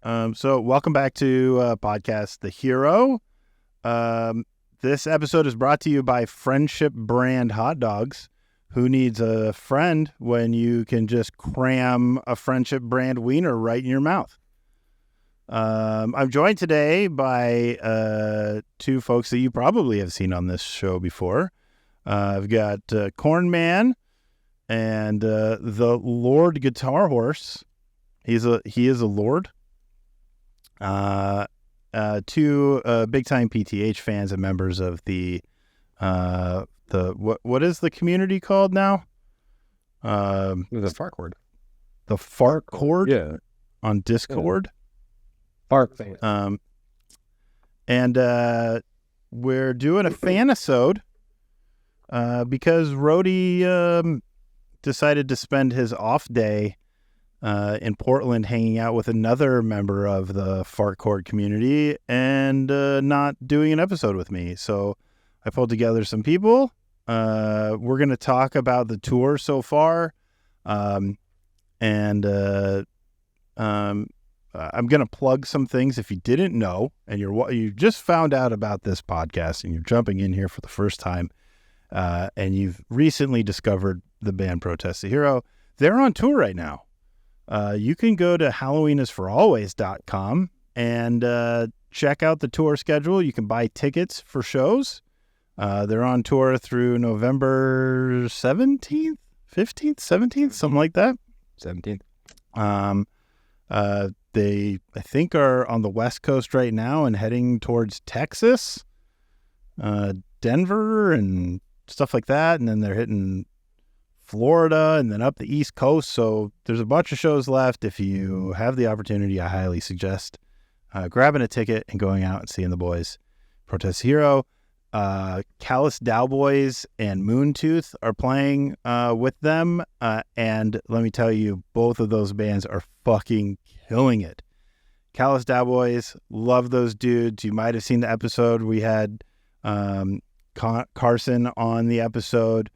So welcome back to podcast The Hero. This episode is brought to you by Friendship Brand Hot Dogs. Who needs a friend when you can just cram a Friendship Brand wiener right in your mouth? I'm joined today by two folks that you probably have seen on this show before. I've got Corn Man and the Lord Guitar Horse. He is a lord. Two big time PTH fans and members of the what is the community called now? The Fart Cord. The Fart Cord? Yeah. On Discord. Fart fan. And we're doing a fanisode because Rody decided to spend his off day in Portland hanging out with another member of the Fart Cord community and not doing an episode with me. So I pulled together some people. We're going to talk about the tour so far. I'm going to plug some things if you didn't know and you just found out about this podcast and you're jumping in here for the first time and you've recently discovered the band Protest the Hero. They're on tour right now. You can go to halloweenisforalways.com and check out the tour schedule. You can buy tickets for shows. They're on tour through November 17th, 15th, 17th, something like that. 17th. They, I think, are on the West Coast right now and heading towards Texas, Denver, and stuff like that. And then they're hitting Florida and then up the East Coast. So there's a bunch of shows left. If you have the opportunity, I highly suggest grabbing a ticket and going out and seeing the boys. Protest Hero, Callous Dowboys and Moontooth are playing with them. And let me tell you, both of those bands are fucking killing it. Callous Dowboys, love those dudes. You might have seen the episode. We had Carson on the episode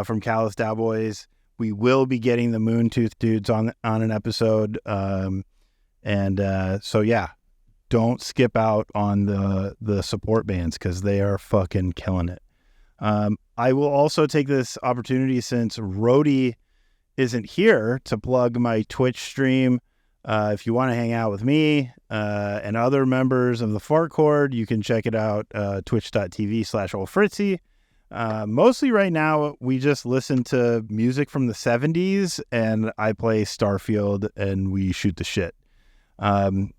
from Callous Dowboys. We will be getting the Moontooth dudes on an episode. So yeah, don't skip out on the support bands because they are fucking killing it. I will also take this opportunity, since Rody isn't here, to plug my Twitch stream. If you want to hang out with me and other members of the Fart Cord, you can check it out, twitch.tv/oldfritzy. Mostly right now, we just listen to music from the 70s, and I play Starfield, and we shoot the shit. Come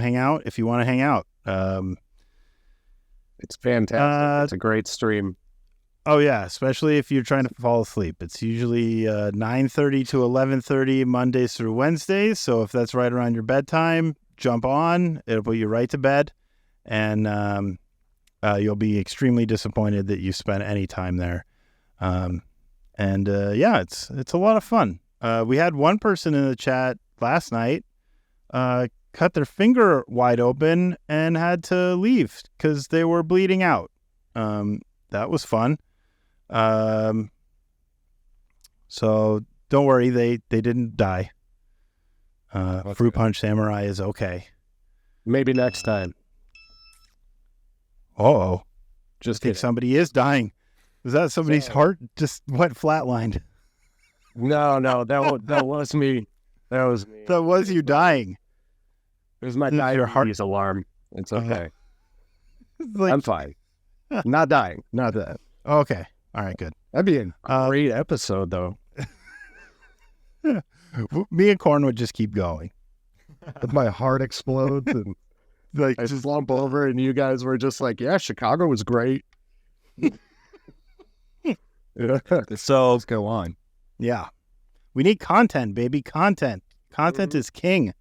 hang out if you want to hang out. It's fantastic. It's a great stream. Oh, yeah, especially if you're trying to fall asleep. It's usually 9:30 to 11:30 Mondays through Wednesdays, so if that's right around your bedtime, jump on. It'll put you right to bed, and you'll be extremely disappointed that you spent any time there. It's a lot of fun. We had one person in the chat last night cut their finger wide open and had to leave because they were bleeding out. That was fun. So don't worry, they didn't die. Fruit Punch Samurai is okay. Maybe next time. Uh-oh. Just think somebody is dying. Was that somebody's heart just went flatlined? No, that was me. That was me. That was you dying. It was my diabetes alarm. It's okay. I'm fine. Not dying. Not that. Okay. All right, good. That'd be a great episode, though. Me and Corn would just keep going. If my heart explodes and I just slump over and you guys were just like, yeah, Chicago was great. So let's go on. Yeah. We need content, baby. Content is king.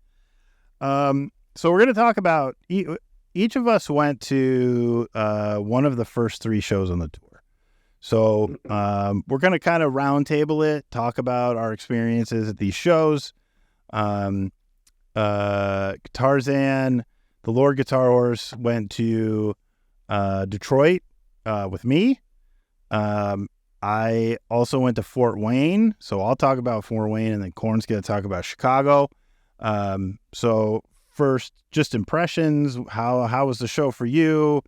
So we're going to talk about each of us went to one of the first three shows on the tour. So we're going to kind of round table it, talk about our experiences at these shows. Tarzan, the Lord Guitar Horse, went to Detroit with me. I also went to Fort Wayne, so I'll talk about Fort Wayne, and then Corn's going to talk about Chicago. So first, just impressions. How was the show for you?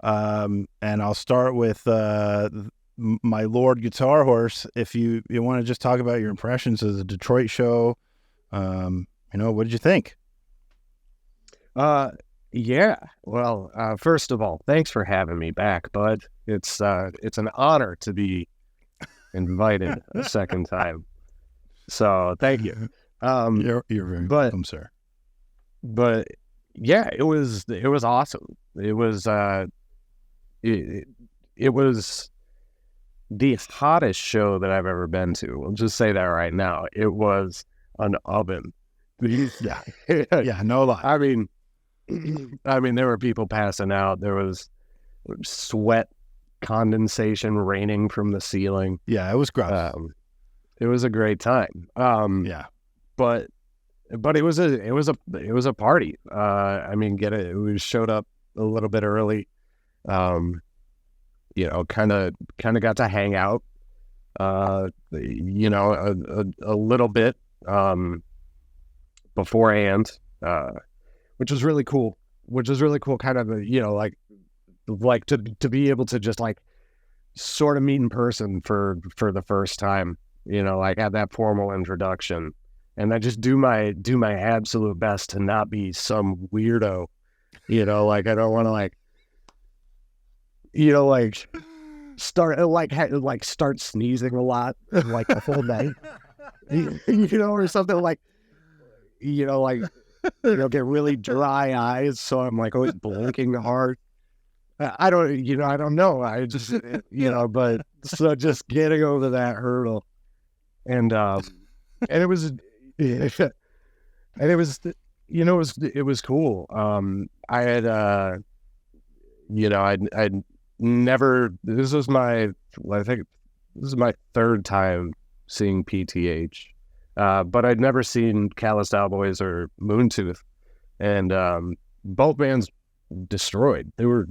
And I'll start with my Lord Guitar Horse. If you want to just talk about your impressions of the Detroit show, what did you think? Yeah. Well, first of all, thanks for having me back, bud. It's an honor to be invited a second time. So thank you. You're very welcome, sir. But yeah, it was awesome. It was it was the hottest show that I've ever been to. I'll just say that right now. It was an oven. Yeah. Yeah, no lie. I mean, there were people passing out. There was sweat condensation raining from the ceiling. Yeah, it was gross. It was a great time. Yeah, but it was a party. We showed up a little bit early. Kind of got to hang out. A little bit beforehand. Which was really cool. Kind of, like to be able to just like sort of meet in person for the first time, like have that formal introduction, and then just do my absolute best to not be some weirdo, like I don't want to start sneezing a lot like the whole night, or something like, get really dry eyes, so I'm like always blinking hard. I don't know. I just, but so just getting over that hurdle, and it was cool. I'd never. I think this is my third time seeing PTH. But I'd never seen Calloused Cowboys or Moontooth, and both bands destroyed. They were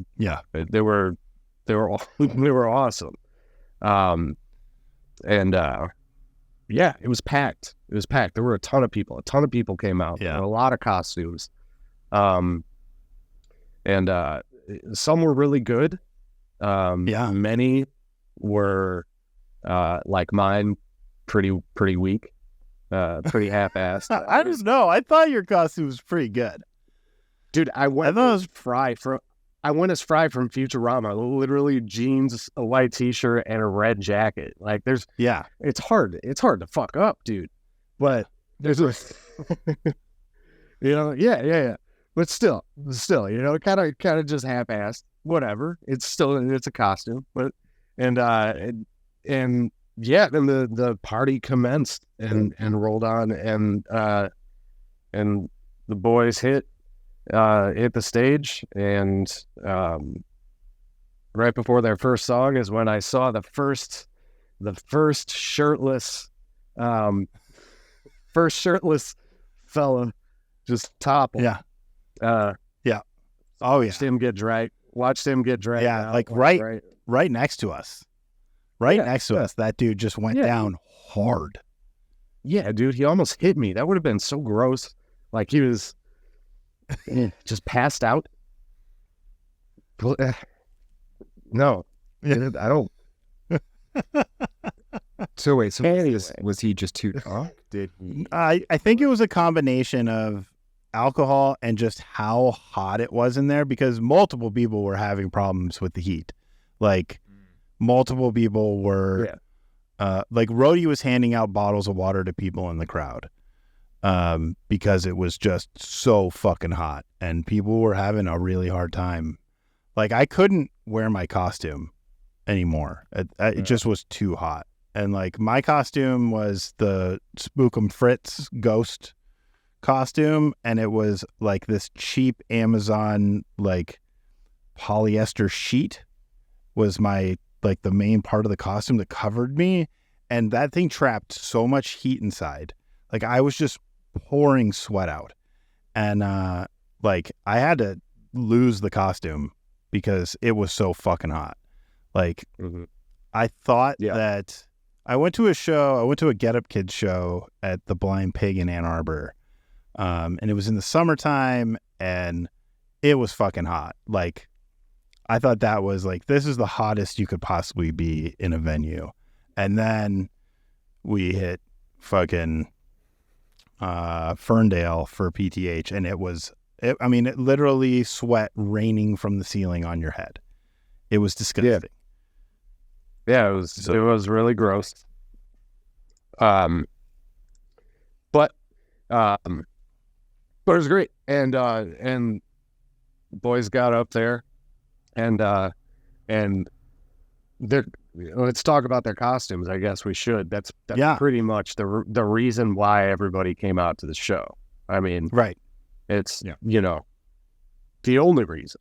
awesome. It was packed. There were a ton of people. Came out. Yeah. There were a lot of costumes. Some were really good. Many were like mine, pretty weak. Pretty half-assed. I don't know. I thought your costume was pretty good, dude. I went as Fry from Futurama. Literally jeans, a white T-shirt, and a red jacket. Like it's hard to fuck up, dude. But there's a, But still, kind of just half-assed. Whatever. It's a costume, but and yeah, then the party commenced and rolled on, and the boys hit the stage, and right before their first song is when I saw the first shirtless fella just topple. Yeah. Oh yeah. Watched him get dragged. Yeah, out, like right next to us. Next to us, that dude just went down hard. Yeah, dude, he almost hit me. That would have been so gross. Like he was just passed out. No, I don't. So wait, was he just too drunk? Did he? I think it was a combination of alcohol and just how hot it was in there, because multiple people were having problems with the heat. Like multiple people were, like Rody was handing out bottles of water to people in the crowd because it was just so fucking hot and people were having a really hard time. Like I couldn't wear my costume anymore. It just was too hot. And like my costume was the Spookum Fritz ghost costume, and it was like this cheap Amazon like polyester sheet was my like the main part of the costume that covered me, and that thing trapped so much heat inside. Like I was just pouring sweat out, and like I had to lose the costume because it was so fucking hot. Like I thought that I went to a Get Up Kids show at the Blind Pig in Ann Arbor And it was in the summertime, and it was fucking hot. Like, I thought that was like, this is the hottest you could possibly be in a venue. And then we hit fucking Ferndale for PTH, and it literally sweat raining from the ceiling on your head. It was disgusting. Yeah, it was really gross. But it was great, and boys got up there, and let's talk about their costumes. I guess we should. That's pretty much the reason why everybody came out to the show. I mean, right? It's the only reason.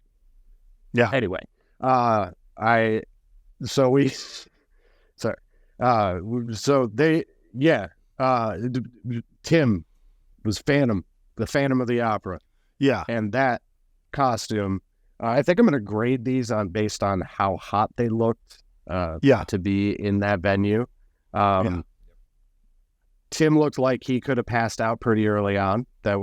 Yeah. Anyway, Tim was the Phantom of the Opera. Yeah. And that costume, I think I'm going to grade these based on how hot they looked to be in that venue. Tim looked like he could have passed out pretty early on. That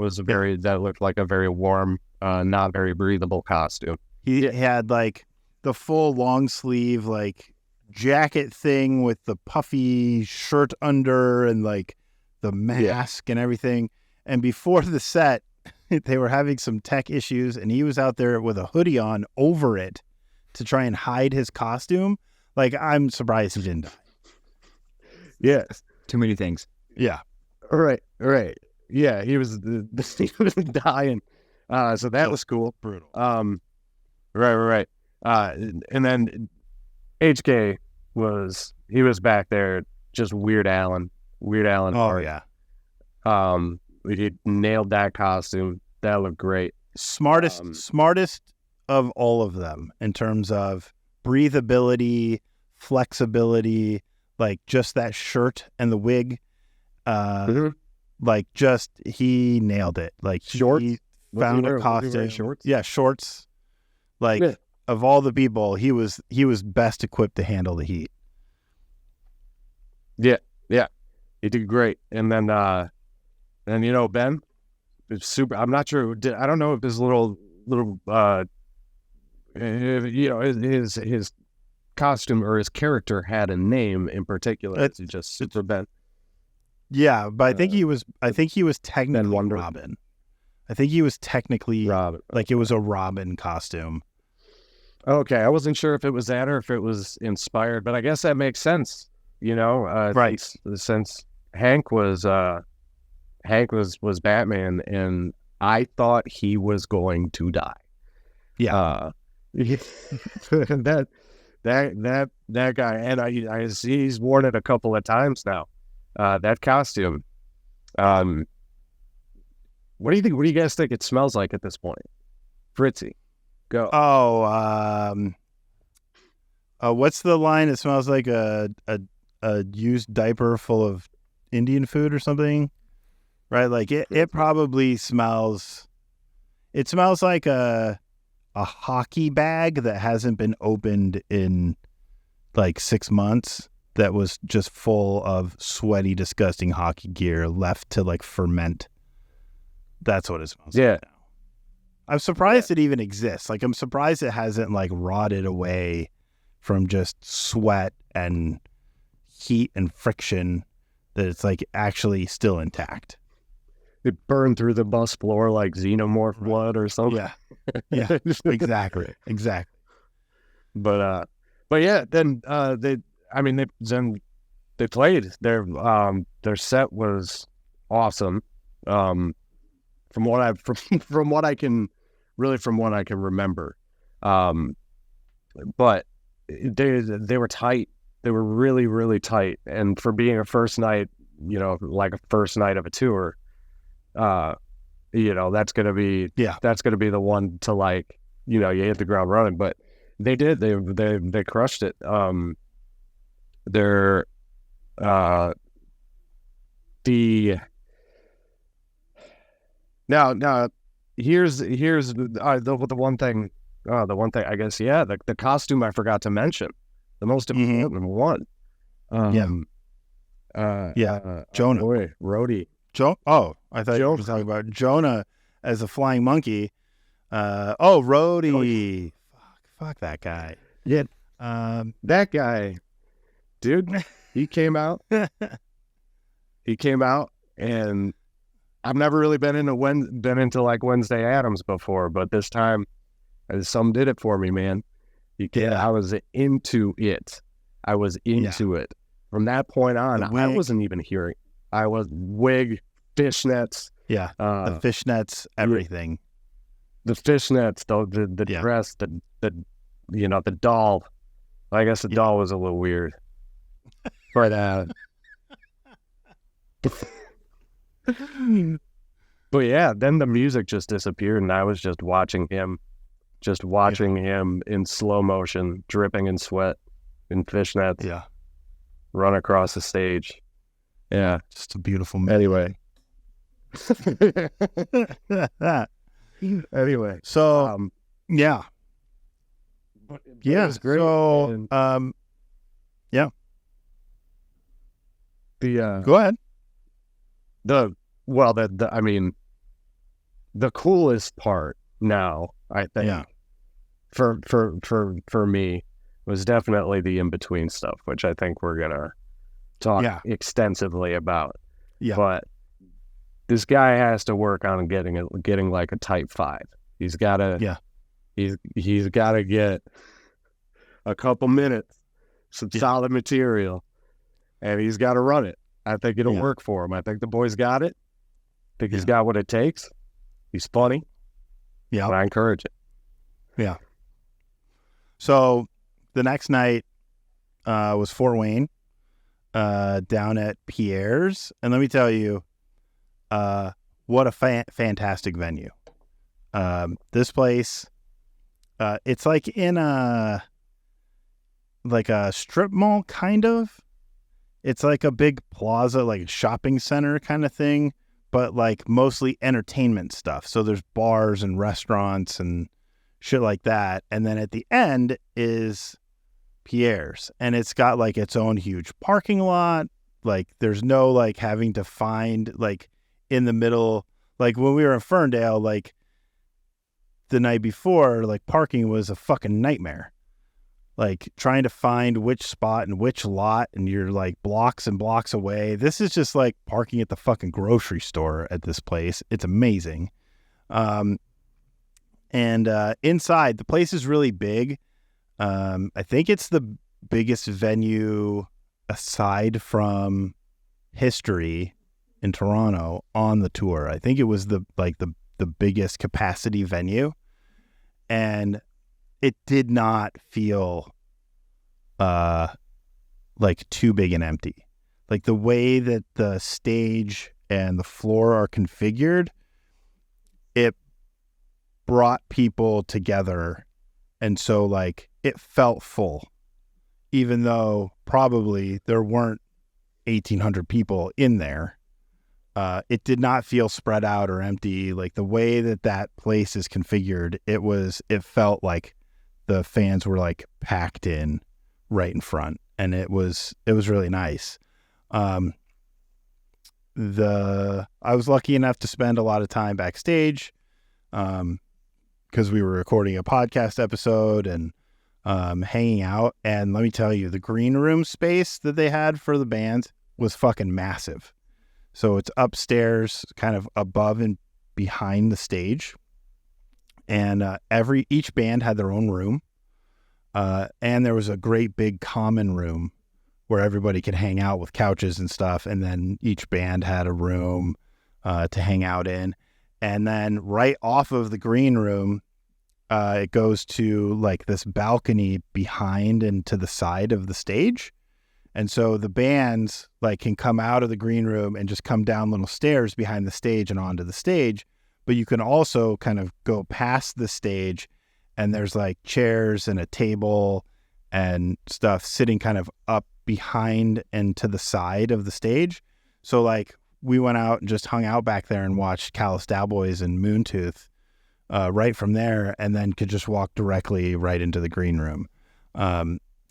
looked like a very warm, not very breathable costume. He had like the full long sleeve, like jacket thing with the puffy shirt under and like the mask and everything. And before the set, they were having some tech issues, and he was out there with a hoodie on over it to try and hide his costume. Like, I'm surprised he didn't die. Yes. Too many things. Yeah. All right. Yeah, he was he was dying. So that was cool. Brutal. Right. And then HK was back there, just Weird Allen. Oh, art. yeah. He nailed that costume. That looked great. Smartest of all of them in terms of breathability, flexibility, like just that shirt and the wig. Like just he nailed it. Like shorts. He found a costume. Shorts? Yeah, shorts. Like of all the people, he was best equipped to handle the heat. Yeah. He did great. And then Ben, it's super. I'm not sure. I don't know if his little his costume or his character had a name in particular. It's just Super Ben. Yeah, but I think he was technically Robin. I think he was technically Robin. Like it was a Robin costume. Okay, I wasn't sure if it was that or if it was inspired, but I guess that makes sense. Right? Since Hank was Batman, and I thought he was going to die. Yeah. That guy, and I see he's worn it a couple of times now. That costume. What do you think? What do you guys think it smells like at this point? Fritzy, go. What's the line? It smells like a used diaper full of Indian food or something, right? Like it probably smells. It smells like a hockey bag that hasn't been opened in like 6 months. That was just full of sweaty, disgusting hockey gear left to like ferment. That's what it smells like now. I'm surprised it even exists. Like, I'm surprised it hasn't like rotted away from just sweat and heat and friction, that it's like actually still intact. It burned through the bus floor like xenomorph blood or something. Yeah, exactly. But yeah, then they played. Their set was awesome. From what I can remember. But they were tight. They were really, really tight. And for being a first night, like a first night of a tour, that's gonna be the one to like, you hit the ground running. But they did. They crushed it. They're now here's the one thing. The one thing, I guess, the costume I forgot to mention, the most important one. Jonah. Rody. I thought you were talking about Jonah as a flying monkey. Rody. Fuck that guy. Yeah. That guy, dude, he came out. And I've never really been into like Wednesday Addams before, but this time, some did it for me, man. I was into it. From that point on, I wasn't even hearing. I was wig, fishnets. Yeah, the fishnets, everything. The fishnets, the dress, the doll. I guess the doll was a little weird, but but yeah, then the music just disappeared, and I was just watching him in slow motion, dripping in sweat, in fishnets. Yeah, run across the stage. Yeah, just a beautiful movie. Anyway, so yeah. It was great. So, yeah. Go ahead. The coolest part now, I think, for me, was definitely the in between stuff, which I think we're gonna talk extensively about. Yeah. But this guy has to work on getting like a type 5. He's gotta he's gotta get a couple minutes, some solid material, and he's gotta run it. I think it'll work for him. I think the boy's got it. I think he's got what it takes. He's funny. Yeah. And I encourage it. Yeah. So the next night was Fort Wayne, down at Pierre's. And let me tell you, what a fantastic venue. This place, it's like in a strip mall, kind of. It's like a big plaza, like a shopping center kind of thing, but like mostly entertainment stuff. So there's bars and restaurants and shit like that. And then at the end is Pierre's, and it's got like its own huge parking lot. Like there's no like having to find like in the middle, like when we were in Ferndale, like the night before, like parking was a fucking nightmare. Like trying to find which spot and which lot, and you're like blocks and blocks away. This is just like parking at the fucking grocery store at this place. It's amazing. And inside, the place is really big. I think it's the biggest venue aside from History in Toronto on the tour. I think it was the biggest capacity venue, and it did not feel like too big and empty. Like the way that the stage and the floor are configured, it brought people together. And so like it felt full, even though probably there weren't 1,800 people in there. It did not feel spread out or empty. Like the way that place is configured, it felt like the fans were like packed in right in front, and it was really nice. I was lucky enough to spend a lot of time backstage, because we were recording a podcast episode and hanging out. And let me tell you, the green room space that they had for the band was fucking massive. So it's upstairs, kind of above and behind the stage. And each band had their own room. And there was a great big common room where everybody could hang out with couches and stuff. And then each band had a room to hang out in. And then right off of the green room, it goes to like this balcony behind and to the side of the stage. And so the bands like can come out of the green room and just come down little stairs behind the stage and onto the stage. But you can also kind of go past the stage, and there's like chairs and a table and stuff sitting kind of up behind and to the side of the stage. So like we went out and just hung out back there and watched Callous Daboys and Moontooth right from there, and then could just walk directly right into the green room.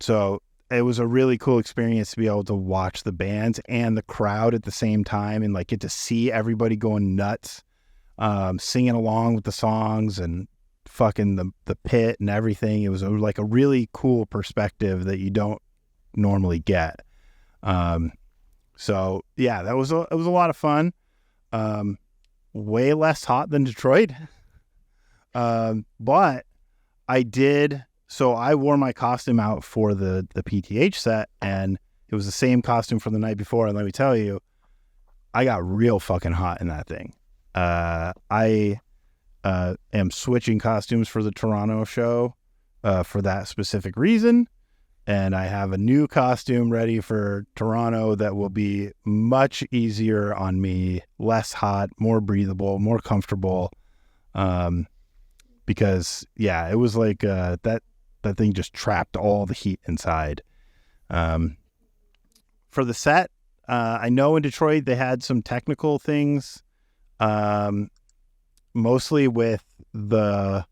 So it was a really cool experience to be able to watch the bands and the crowd at the same time and like get to see everybody going nuts, singing along with the songs and fucking the pit and everything. It was like a really cool perspective that you don't normally get. So yeah, it was a lot of fun. Way less hot than Detroit. But I did. So I wore my costume out for the PTH set, and it was the same costume from the night before. And let me tell you, I got real fucking hot in that thing. I am switching costumes for the Toronto show for that specific reason. And I have a new costume ready for Toronto that will be much easier on me, less hot, more breathable, more comfortable. Because yeah, it was like that thing just trapped all the heat inside. For the set, I know in Detroit they had some technical things, mostly with the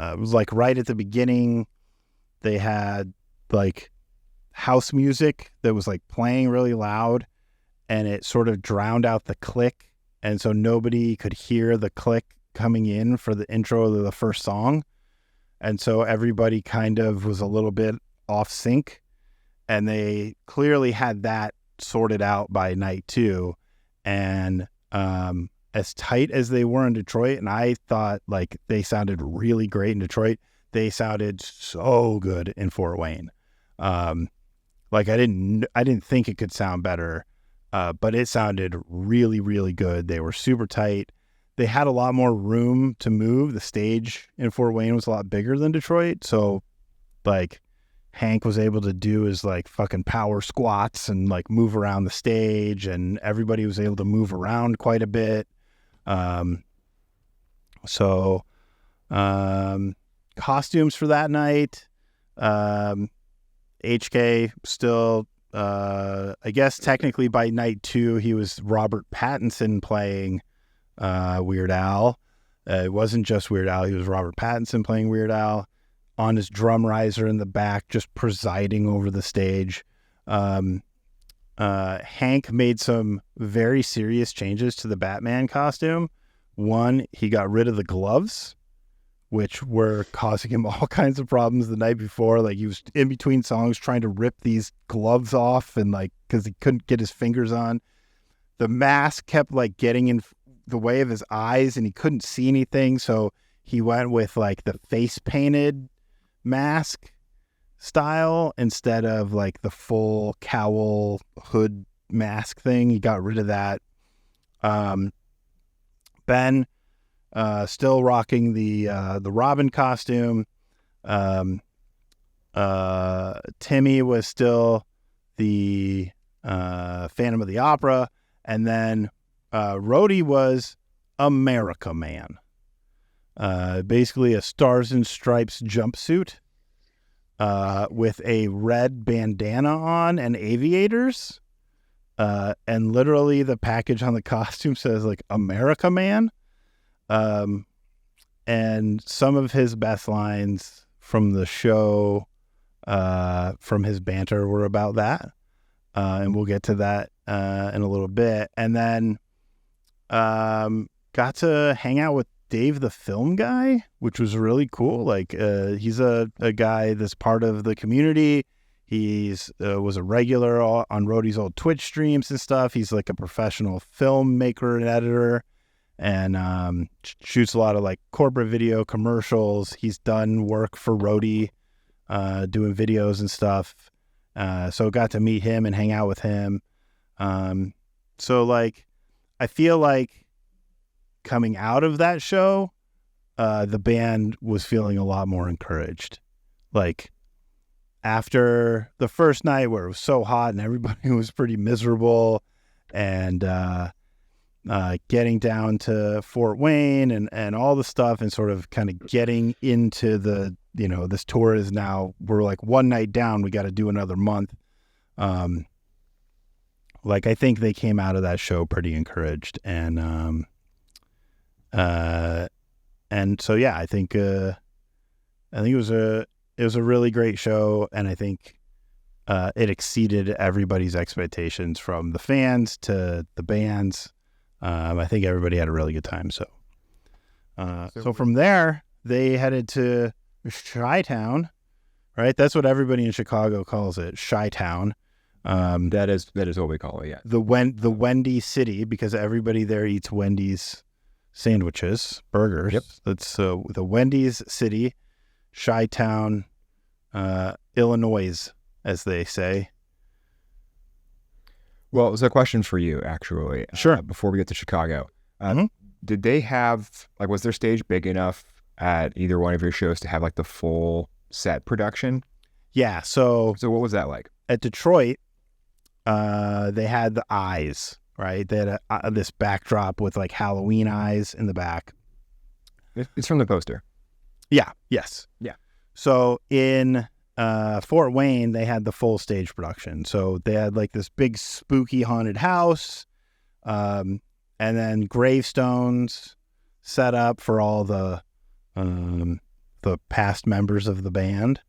it was like right at the beginning, they had like house music that was like playing really loud, and it sort of drowned out the click, and so nobody could hear the click coming in for the intro of the first song. And so everybody kind of was a little bit off sync, and they clearly had that sorted out by night 2. And as tight as they were in Detroit, and I thought like they sounded really great in Detroit, they sounded so good in Fort Wayne. Like I didn't think it could sound better, but it sounded really, really good. They were super tight. They had a lot more room to move. The stage in Fort Wayne was a lot bigger than Detroit. So like Hank was able to do his like fucking power squats and like move around the stage, and everybody was able to move around quite a bit. Costumes for that night, HK still, I guess technically by night 2, he was Robert Pattinson playing Weird Al. It wasn't just Weird Al. He was Robert Pattinson playing Weird Al on his drum riser in the back, just presiding over the stage. Hank made some very serious changes to the Batman costume. One, he got rid of the gloves, which were causing him all kinds of problems the night before. Like he was in between songs trying to rip these gloves off, and like, cause he couldn't get his fingers on. The mask kept like getting in the way of his eyes, and he couldn't see anything. So he went with like the face painted mask style instead of like the full cowl hood mask thing. He got rid of that. Ben, still rocking the Robin costume. Timmy was still the Phantom of the Opera, and then Rody was America Man. Basically a Stars and Stripes jumpsuit with a red bandana on and aviators. And literally the package on the costume says like America Man. And some of his best lines from the show, from his banter, were about that. And we'll get to that in a little bit. And then got to hang out with Dave the Film Guy, which was really cool. Like he's a guy that's part of the community. He's was a regular on Rody's old Twitch streams and stuff. He's like a professional filmmaker and editor, and shoots a lot of like corporate video commercials. He's done work for Rody, doing videos and stuff. So got to meet him and hang out with him. So like, I feel like coming out of that show, the band was feeling a lot more encouraged. Like after the first night where it was so hot and everybody was pretty miserable, and getting down to Fort Wayne and all the stuff, and sort of kind of getting into the, you know, this tour is now, we're like one night down, we got to do another month. Like I think they came out of that show pretty encouraged, and so yeah, I think it was a it was a really great show, and I think it exceeded everybody's expectations, from the fans to the bands. I think everybody had a really good time. So from there, they headed to Chi-Town, right? That's what everybody in Chicago calls it, Chi-Town. That is what we call it. Yeah. The Wendy City, because everybody there eats Wendy's sandwiches, burgers. Yep. That's the Wendy's City, Chi-Town, Illinois, as they say. Well, it's a question for you, actually. Sure. Before we get to Chicago, Mm-hmm. did they have, like, was their stage big enough at either one of your shows to have like the full set production? Yeah. So what was that like? at Detroit, they had the eyes, right? They had this backdrop with like Halloween eyes in the back. It's from the poster. Yeah. Yes. Yeah. So in Fort Wayne, they had the full stage production. So they had like this big spooky haunted house, and then gravestones set up for all the past members of the band,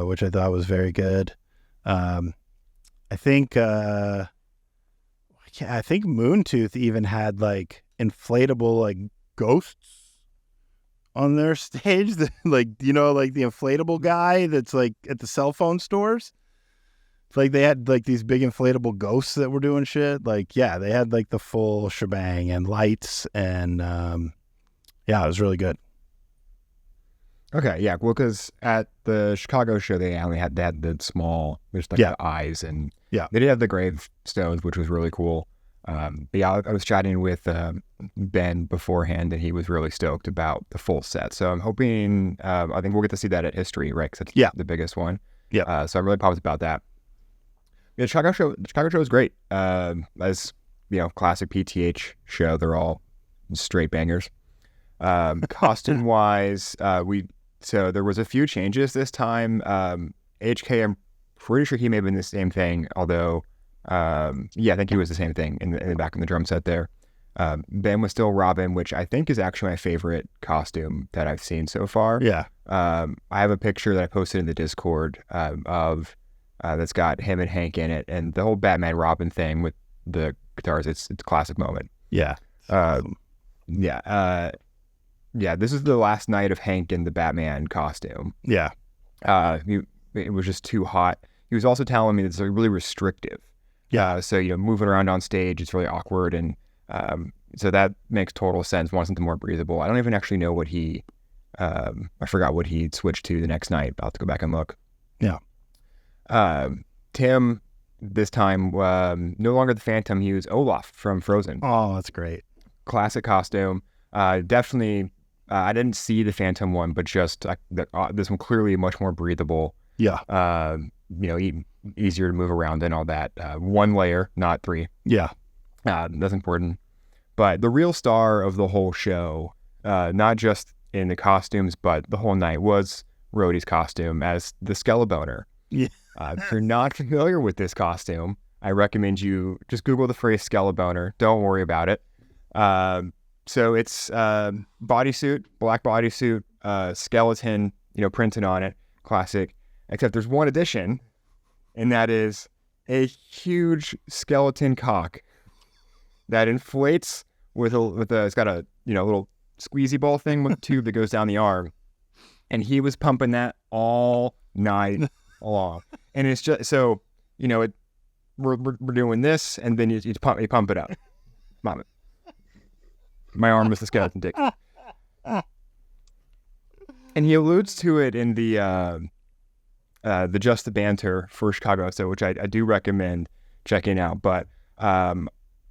which I thought was very good. I think Moontooth even had like inflatable like ghosts on their stage, like, you know, like the inflatable guy that's like at the cell phone stores. Like they had like these big inflatable ghosts that were doing shit. Like, yeah, they had like the full shebang and lights, and yeah, it was really good. Okay, yeah, well, because at the Chicago show, they had the small, just like Yeah. the eyes, and Yeah. they did have the gravestones, which was really cool. But yeah, I was chatting with Ben beforehand, and he was really stoked about the full set. So I'm hoping, I think we'll get to see that at History, right? Because that's the biggest one. Yeah. So I'm really pumped about that. Yeah, the Chicago show is great. As you know, classic PTH show, they're all straight bangers. Costume wise, so there was a few changes this time. HK, I'm pretty sure he may have been the same thing, although yeah, I think he was the same thing in the back of the drum set there. Ben was still Robin, which I think is actually my favorite costume that I've seen so far. Yeah. I have a picture that I posted in the Discord of that's got him and Hank in it, and the whole Batman Robin thing with the guitars. It's a classic moment. Yeah. Yeah, this is the last night of Hank in the Batman costume. Yeah. It was just too hot. He was also telling me that it's really restrictive. Yeah. So, you know, moving around on stage, it's really awkward. And so that makes total sense. Want something more breathable. I don't even actually know what I forgot what he switched to the next night. I'll have to go back and look. Yeah. Tim, this time, no longer the Phantom. He was Olaf from Frozen. Oh, that's great. Classic Costume. Definitely, I didn't see the Phantom one, but just this one clearly much more breathable. Yeah. You know, easier to move around and all that. One layer, not three. Yeah. That's important. But the real star of the whole show, not just in the costumes, but the whole night, was Rody's costume as the Skelebener. Yeah. If you're not familiar with this costume, I recommend you just Google the phrase Skelebener. Don't worry about it. So it's bodysuit, black bodysuit, skeleton, you know, printed on it, classic. Except there's one addition, and that is a huge skeleton cock that inflates with it's got a, you know, little squeezy ball thing with a tube that goes down the arm, and he was pumping that all night long. And it's just so, you know, we're doing this, and then you pump it up. Mom, my arm is the skeleton dick. And he alludes to it in the Just the Banter for Chicago episode, which I do recommend checking out. But I'm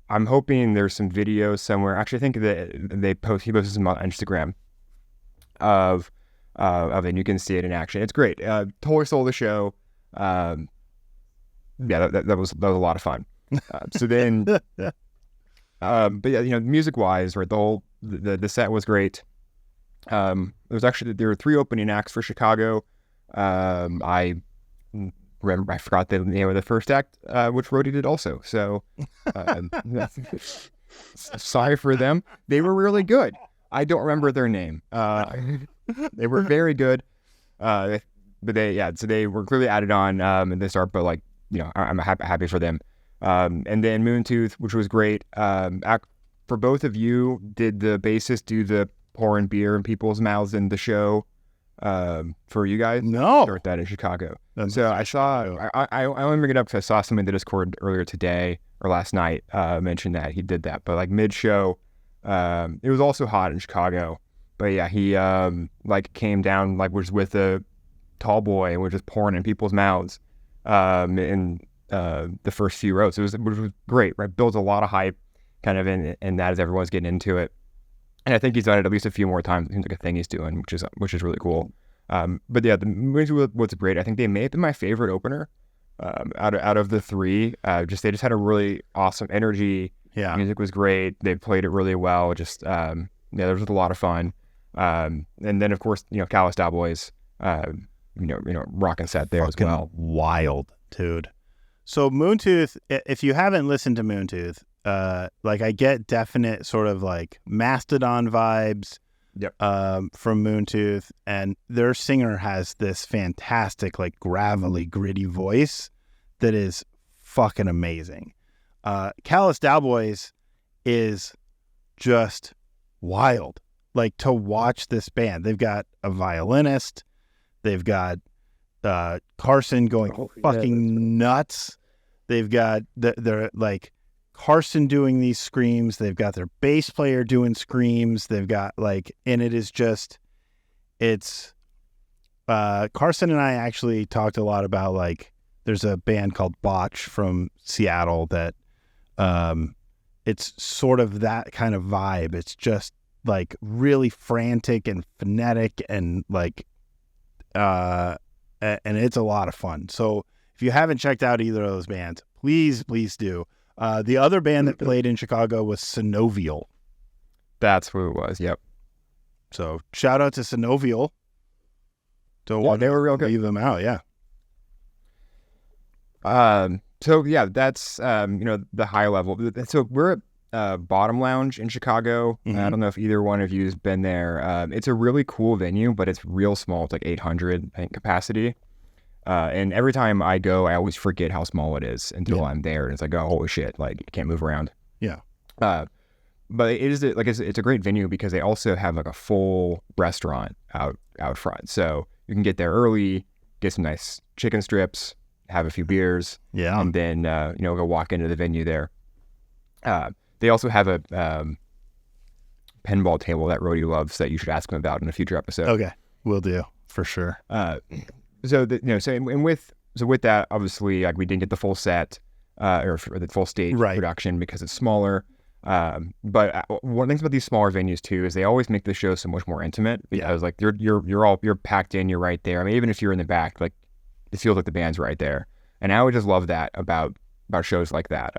hoping there's some videos somewhere. Actually, I think that he posted some on Instagram of it, and you can see it in action. It's great. Totally stole the show. Yeah, that was a lot of fun. So then, but yeah, you know, music wise, right? The set was great. There were 3 opening acts for Chicago. I forgot the name of the first act, which Rody did also. So, sorry for them. They were really good. I don't remember their name. They were very good. But so they were clearly added on in the start, but like, I'm happy for them. And then Moontooth, which was great. For both of you, did the bassist do the pouring beer in people's mouths in the show for you guys? No. Start that in Chicago. So I saw, I only bring it up because I saw something in the Discord earlier today or last night mentioned that he did that. But like mid-show, it was also hot in Chicago. But yeah, he came down, like was with a tall boy and was just pouring in people's mouths in the first few rows. Which was great, right? Builds a lot of hype kind of in that as everyone's getting into it. And I think he's done it at least a few more times. It seems like a thing he's doing, which is really cool. But yeah, the movie was great. I think they may have been my favorite opener out of the three. They just had a really awesome energy. Yeah, music was great. They played it really well. There was a lot of fun. And then of course, Callous Cowboys, rocking set there fucking as well. Wild, dude. So Moontooth, if you haven't listened to Moontooth, I get definite sort of like Mastodon vibes. Yep. From Moontooth, and their singer has this fantastic, like gravelly, gritty voice that is fucking amazing. Callous Cowboys is just wild. Like to watch this band, they've got a violinist, they've got Carson going fucking nuts. They've got they're like Carson doing these screams. They've got their bass player doing screams. They've got and it is just, it's, Carson and I actually talked a lot about there's a band called Botch from Seattle that, it's sort of that kind of vibe. It's just really frantic and frenetic and and it's a lot of fun. So if you haven't checked out either of those bands, please do. The other band that played in Chicago was Synovial. That's who it was. Yep. So shout out to Synovial. Don't want they were real good. Leave them out. Yeah. So yeah, that's the high level. So we're at Bottom Lounge in Chicago. Mm-hmm. I don't know if either one of you has been there. It's a really cool venue, but it's real small. It's like 800 I think capacity. And every time I go, I always forget how small it is until I'm there. And it's like, oh, holy shit, you can't move around. Yeah. But it is it's a great venue because they also have a full restaurant out front. So you can get there early, get some nice chicken strips, have a few beers. Yeah. And then, go walk into the venue there. They also have a pinball table that Rody loves that you should ask him about in a future episode. Okay. Will do for sure. So with that, obviously, we didn't get the full set or the full stage production because it's smaller. But one of the things about these smaller venues too is they always make the show so much more intimate because you're packed in, you're right there. I mean, even if you're in the back, it feels like the band's right there. And I always just love that about shows like that.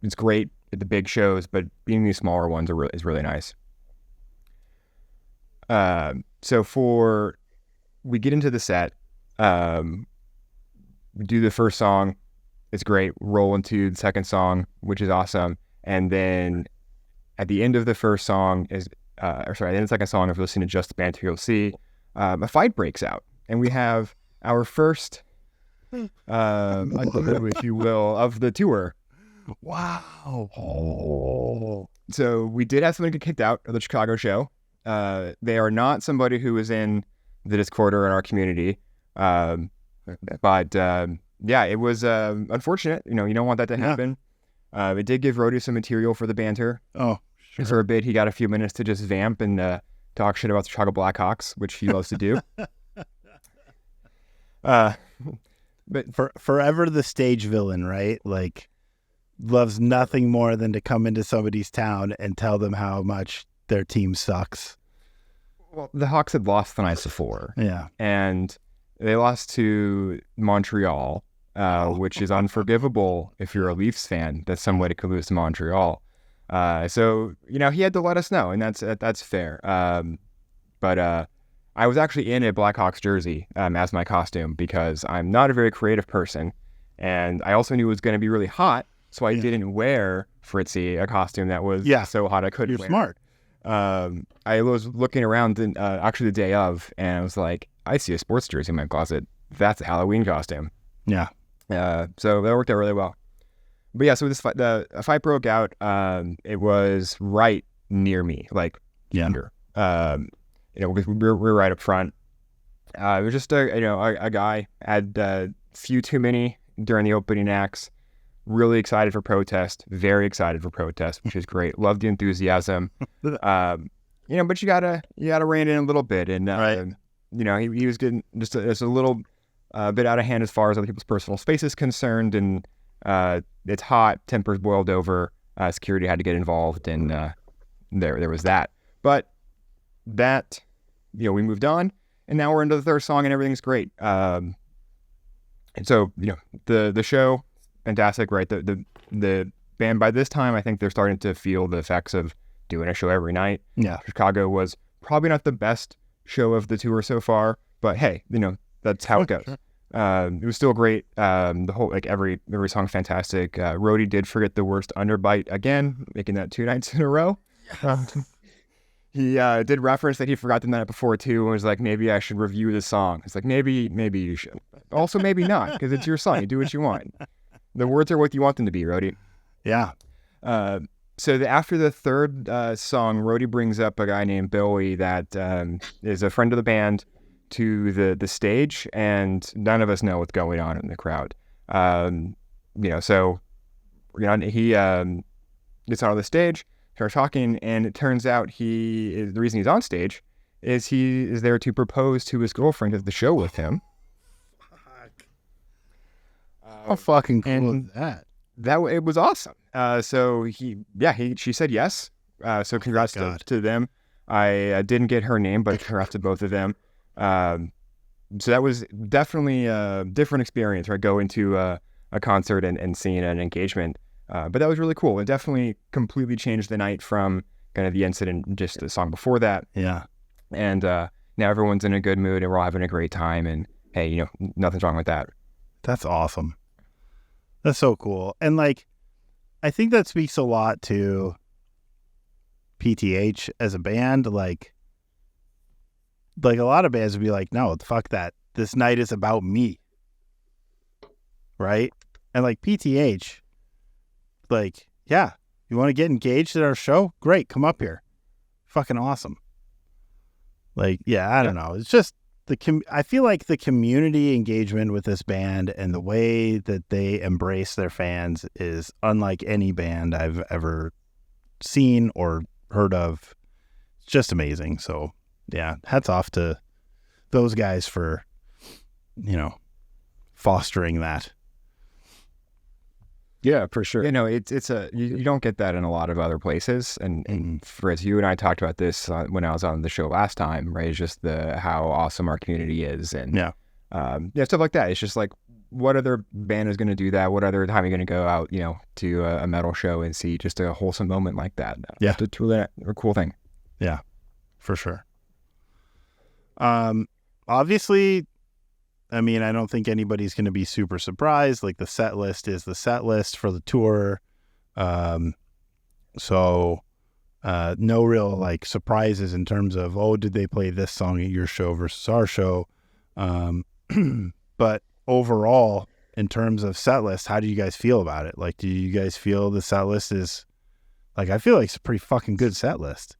It's great at the big shows, but being in these smaller ones is really nice. So we get into the set. We do the first song, it's great. Roll into the second song, which is awesome, and then at the end of the first song at the end of the second song, if you're listening to just Banter, you'll see a fight breaks out, and we have our first, if you will, of the tour. Wow. Oh. So we did have somebody get kicked out of the Chicago show. They are not somebody who is in the Discord or in our community. But it was unfortunate. You don't want that to happen. It did give Rody some material for the banter. Oh, sure. For a bit, he got a few minutes to just vamp and talk shit about the Chicago Blackhawks, which he loves to do. But forever the stage villain, right? Loves nothing more than to come into somebody's town and tell them how much their team sucks. Well, the Hawks had lost the night before. Yeah. And they lost to Montreal, which is unforgivable if you're a Leafs fan, that somebody could lose to Montreal. So, he had to let us know, and that's fair. But I was actually in a Blackhawks jersey as my costume because I'm not a very creative person, and I also knew it was going to be really hot, so I didn't wear Fritzy, a costume that was so hot I couldn't wear. You're smart. I was looking around actually the day of, and I was like, I see a sports jersey in my closet. That's a Halloween costume. Yeah. So that worked out really well. But yeah, so this fight, a fight broke out. It was right near me, like under. We're right up front. It was just a guy had a few too many during the opening acts. Really excited for protest. Very excited for protest, which is great. Love the enthusiasm. But you gotta rein in a little bit, and right. He was getting just a little bit out of hand as far as other people's personal space is concerned, and it's hot, tempers boiled over. Security had to get involved, and there was that. But that, we moved on, and now we're into the third song, and everything's great. And so the show, fantastic, right? The band, by this time, I think they're starting to feel the effects of doing a show every night. Yeah, Chicago was probably not the best show of the tour so far, but hey, that's how it goes. Sure. It was still great. The whole, every song fantastic. Rody did forget the worst underbite again, making that 2 nights in a row. He did reference that he forgot the night before too, and was like, maybe I should review the song. It's like, maybe you should. Also, maybe not, because it's your song. You do what you want. The words are what you want them to be, Rody. Yeah. So after the third song, Rody brings up a guy named Billy that is a friend of the band to the stage, and none of us know what's going on in the crowd. He gets on the stage, starts talking, and it turns out the reason he's on stage is he is there to propose to his girlfriend at the show with him. How fucking cool is that? It was awesome. So she said yes. So congrats to them. I didn't get her name, but congrats to both of them. So that was definitely a different experience, right? Going to a concert and seeing an engagement. But that was really cool. It definitely completely changed the night from kind of the incident, just the song before that. Yeah. And now everyone's in a good mood and we're all having a great time. And hey, nothing's wrong with that. That's awesome. That's so cool. And I think that speaks a lot to PTH as a band. Like a lot of bands would be like, no, fuck that. This night is about me. Right? And PTH, yeah, you want to get engaged at our show? Great. Come up here. Fucking awesome. I don't know. It's just I feel like the community engagement with this band and the way that they embrace their fans is unlike any band I've ever seen or heard of. It's just amazing. So yeah, hats off to those guys for, fostering that. Yeah, for sure. It's you don't get that in a lot of other places. And Fritz, you and I talked about this when I was on the show last time, right? It's just how awesome our community is, and stuff like that. It's just what other band is going to do that? What other time are you going to go out, to a metal show and see just a wholesome moment like that? Yeah, it's really a cool thing. Yeah, for sure. Obviously, I mean, I don't think anybody's going to be super surprised. The set list is the set list for the tour. So no real surprises in terms of, did they play this song at your show versus our show? But overall, in terms of set list, how do you guys feel about it? Do you guys feel the set list is I feel like it's a pretty fucking good set list.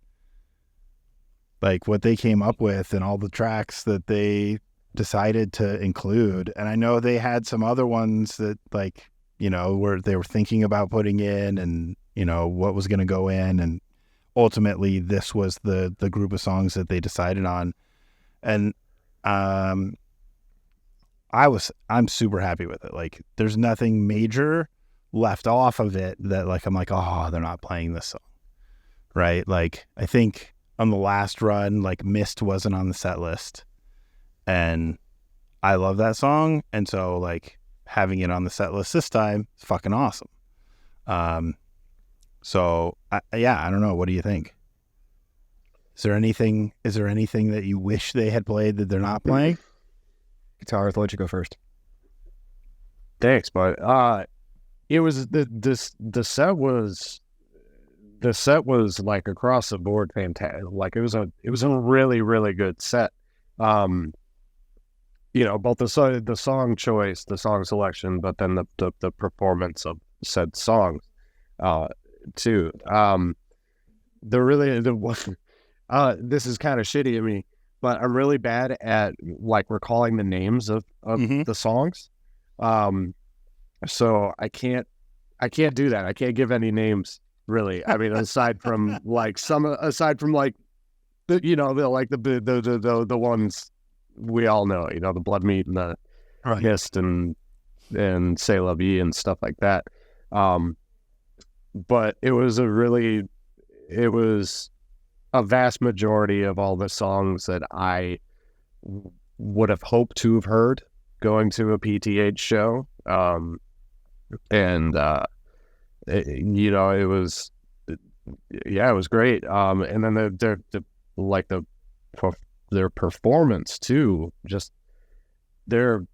What they came up with and all the tracks that they decided to include. And I know they had some other ones that where they were thinking about putting in and, what was going to go in. And ultimately this was the group of songs that they decided on. And, I'm super happy with it. There's nothing major left off of it that I'm they're not playing this song. Right. I think on the last run, Mist wasn't on the set list. And I love that song. And so having it on the set list this time is fucking awesome. So I don't know. What do you think? Is there anything that you wish they had played that they're not playing? Guitarist, I'll let you go first. Thanks, bud. It was the set was across the board fantastic. It was a really, really good set. both the song choice, the song selection, but then the performance of said songs, too. This is kind of shitty of me, but I'm really bad at like recalling the names of the songs. So I can't do that. I can't give any names really. I mean, aside from like the ones we all know, the Blood Meat and the Mist and C'est La Vie and stuff like that. But it was a vast majority of all the songs that I would have hoped to have heard going to a PTH show. It was great. And then their performance too, just they're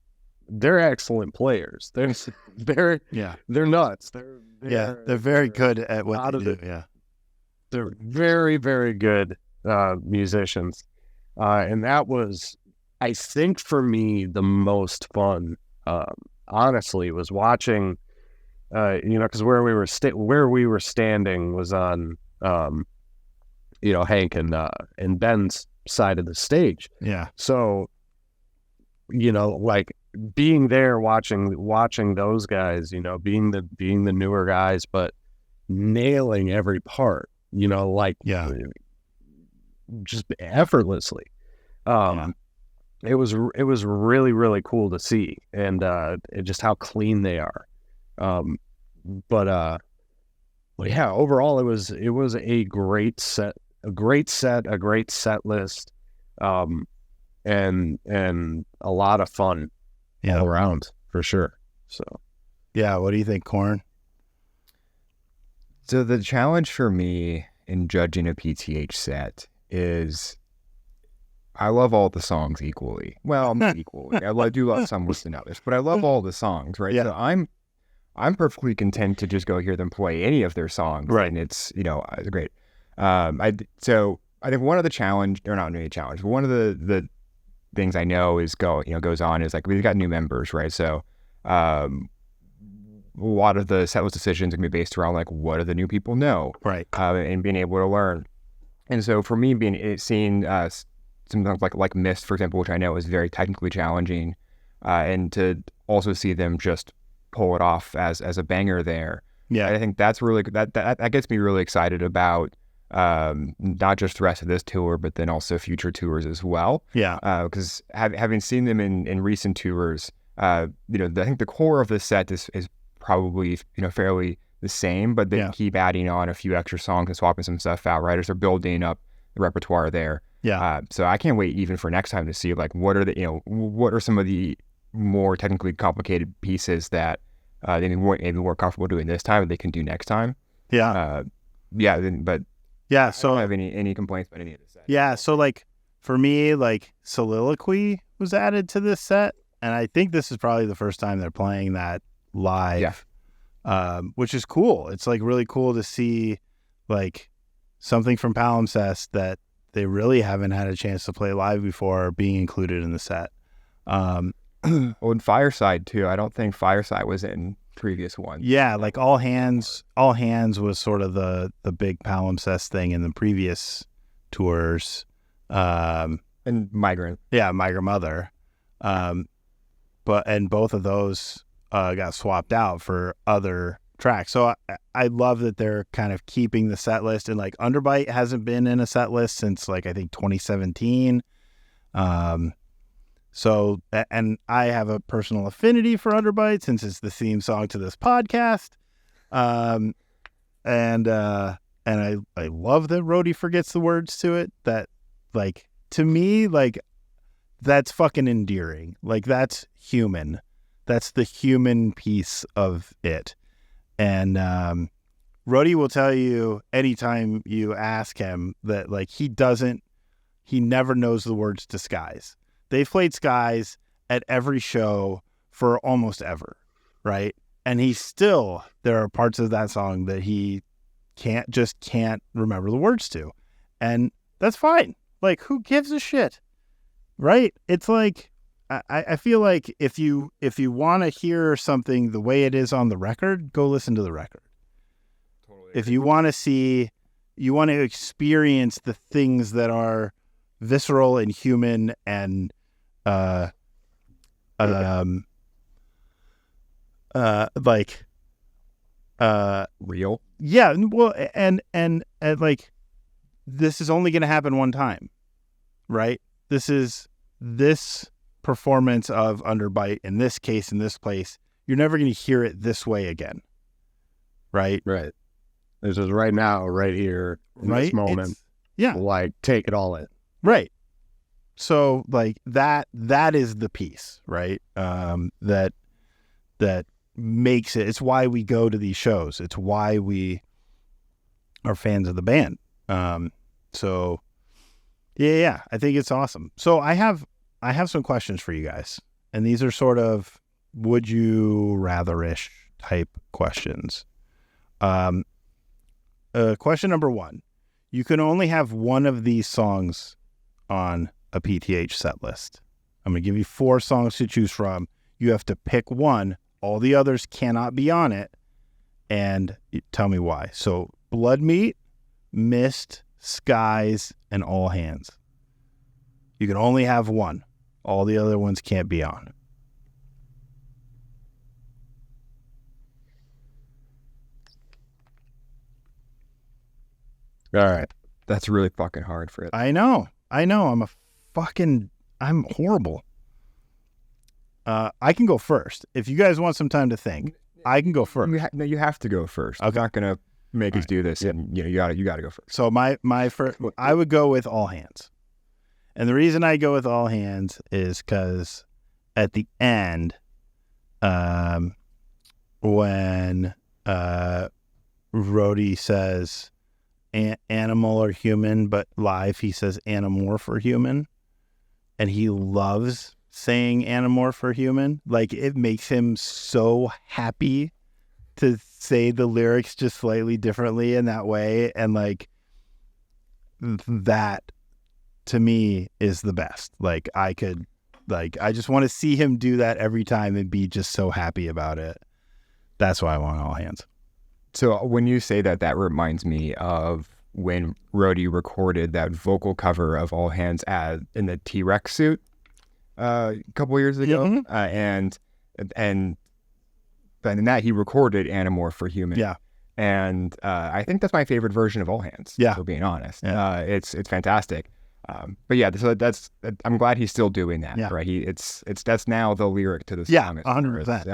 excellent players. They're nuts. They're very good at what they do. Yeah. They're very, very good musicians. And that was, I think for me, the most fun, honestly, was watching, because where we were standing was on, Hank and Ben's side of the stage. Yeah. So, like being there watching those guys, being the newer guys, but nailing every part, just effortlessly. It was really, really cool to see, and just how clean they are. But yeah, overall it was a great set list, and a lot of fun all around for sure. So yeah, what do you think, Corn? So the challenge for me in judging a PTH set is I love all the songs equally. Well, not equally. I do love some more than others, but I love all the songs, right? Yeah. So I'm perfectly content to just go hear them play any of their songs. Right. And it's, it's great. So I think one of the challenge, or not really a challenge, but one of the things I know goes on is like we've got new members, right? So a lot of the setlist decisions are going to be based around like what do the new people know, right? And being able to learn. And so for me, seeing something like Mist, for example, which I know is very technically challenging, and to also see them just pull it off as a banger there. Yeah, I think that's really that gets me really excited about not just the rest of this tour, but then also future tours as well. Yeah, because having seen them in recent tours, I think the core of the set is probably fairly the same, but they keep adding on a few extra songs and swapping some stuff out, right? As they're building up the repertoire there. Yeah. So I can't wait even for next time to see like what are some of the more technically complicated pieces that they weren't maybe more comfortable doing this time they can do next time. Yeah. But yeah. So I don't have any complaints about any of this set. Yeah. So like for me, like Soliloquy was added to this set, and I think this is probably the first time they're playing that live. Which is cool. It's like really cool to see like something from Palimpsest that they really haven't had a chance to play live before being included in the set. Well, in Fireside too. I don't think Fireside was in previous ones. Yeah, like All Hands was sort of the big Palimpsest thing in the previous tours. And Migrant. Yeah, Migrant Mother. But both of those got swapped out for other tracks. So I love that they're kind of keeping the set list, and like Underbite hasn't been in a set list since like I think 2017. So, and I have a personal affinity for Underbite since it's the theme song to this podcast. And I love that Rody forgets the words to it. That like to me, like that's fucking endearing. Like that's human. That's the human piece of it. And Rody will tell you anytime you ask him that like he never knows the words to Skies. They've played Skies at every show for almost ever, right? And there are parts of that song that he can't remember the words to. And that's fine. Like, who gives a shit, right? It's like, I feel like if you want to hear something the way it is on the record, go listen to the record. Totally. If you want to experience the things that are visceral and human and Real. yeah, well, and like this is only going to happen one time, right? This performance of Underbite in this case, in this place, you're never going to hear it this way again, right? Right. This is right now, right here, in Right? this moment. Yeah. Like, take it all in. Right. So like that is the piece, right? That makes it. It's why we go to these shows. It's why we are fans of the band. So yeah, I think it's awesome. So I have some questions for you guys, and these are sort of would you rather-ish type questions. Question number 1: you can only have one of these songs on a PTH set list. I'm going to give you 4 songs to choose from. You have to pick one. All the others cannot be on it. And tell me why. So Blood Meat, Mist, Skies, and All Hands. You can only have one. All the other ones can't be on. All right. That's really fucking hard for it. I know. I'm horrible. I can go first. If you guys want some time to think, I can go first. No, you have to go first. I'm not gonna make us do this, and you gotta go first. So my first, I would go with All Hands, and the reason I go with All Hands is because at the end, when Rody says animal or human, but live he says animorph or human, and he loves saying animorph or human. Like, it makes him so happy to say the lyrics just slightly differently in that way, and like that to me is the best. Like, I just want to see him do that every time and be just so happy about it. That's why I want All Hands. So when you say that, that reminds me of when Rody recorded that vocal cover of All Hands in the T-Rex suit a couple of years ago. Mm-hmm. And in that he recorded Animorph for Human. Yeah. And I think that's my favorite version of All Hands, for being honest. Yeah. It's fantastic. But yeah, so I'm glad he's still doing that, Yeah. right? That's now the lyric to the song. Yeah, as far 100%.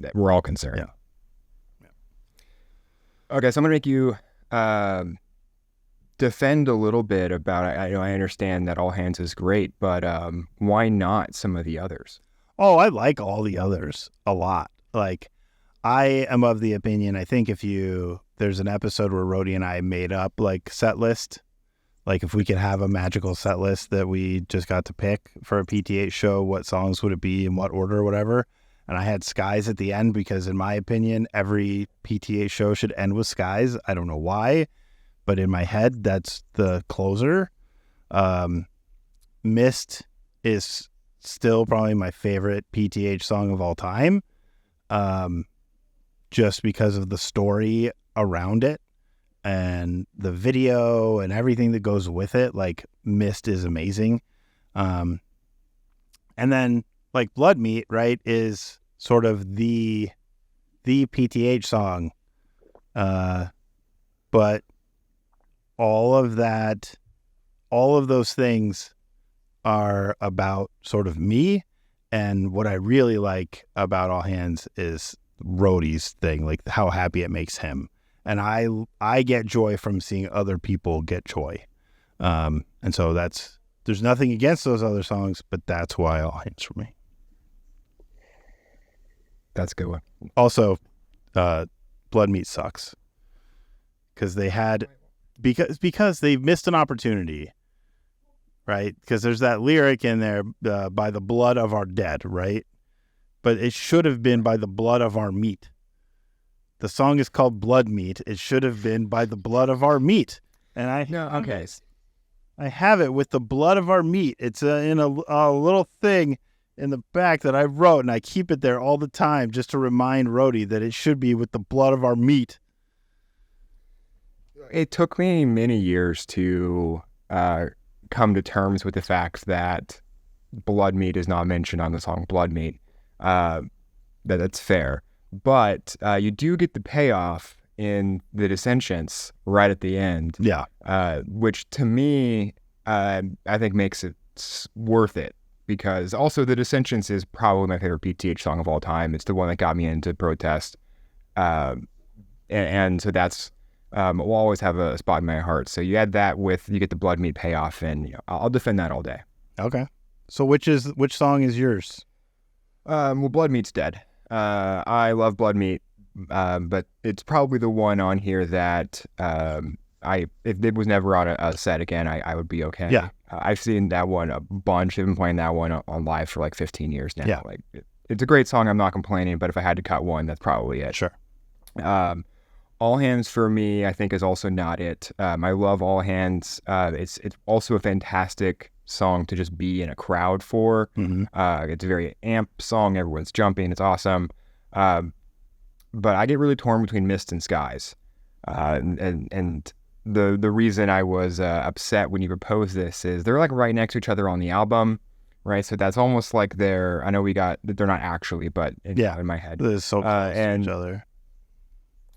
as, we're all concerned. Yeah. Okay, so I'm gonna make you defend a little bit about. I understand that All Hands is great, but why not some of the others? Oh, I like all the others a lot. Like, I am of the opinion, I think there's an episode where Rody and I made up like set list. Like, if we could have a magical set list that we just got to pick for a PTH show, what songs would it be in what order or whatever. And I had Skies at the end because, in my opinion, every PTA show should end with Skies. I don't know why, but in my head, that's the closer. Mist is still probably my favorite PTH song of all time, just because of the story around it and the video and everything that goes with it. Like, Mist is amazing. And then, like, Blood Meat, right, is sort of the PTH song. But all of those things are about sort of me. And what I really like about All Hands is Rody's thing, like how happy it makes him. And I get joy from seeing other people get joy. And so there's nothing against those other songs, but that's why All Hands for me. That's a good one. Also, Blood Meat sucks because they missed an opportunity, right? Because there's that lyric in there, by the blood of our dead, right? But it should have been by the blood of our meat. The song is called Blood Meat. It should have been by the blood of our meat. And I have it with the blood of our meat. It's in a little thing in the back that I wrote, and I keep it there all the time just to remind Rody that it should be with the blood of our meat. It took me many years to come to terms with the fact that blood meat is not mentioned on the song Blood Meat. That's fair. But you do get the payoff in the Dissensions right at the end. Yeah. Which to me, I think makes it worth it. Because also the Dissensions is probably my favorite PTH song of all time. It's the one that got me into protest. And so that's, will always have a spot in my heart. So you add that with, you get the blood meat payoff, and I'll defend that all day. Okay. So which song is yours? Well, Blood Meat's dead. I love Blood Meat, but it's probably the one on here that if it was never on a set again, I would be okay. Yeah. I've seen that one a bunch. I've been playing that one on live for like 15 years now. Yeah. Like it's a great song. I'm not complaining, but if I had to cut one, that's probably it. Sure. All Hands for me, I think, is also not it. I love All Hands. It's also a fantastic song to just be in a crowd for. Mm-hmm. It's a very amp song. Everyone's jumping. It's awesome. But I get really torn between Mist and Skies. And the reason I was upset when you proposed this is they're like right next to each other on the album, right? So that's almost like they're not actually, but in my head. They're so close to each other.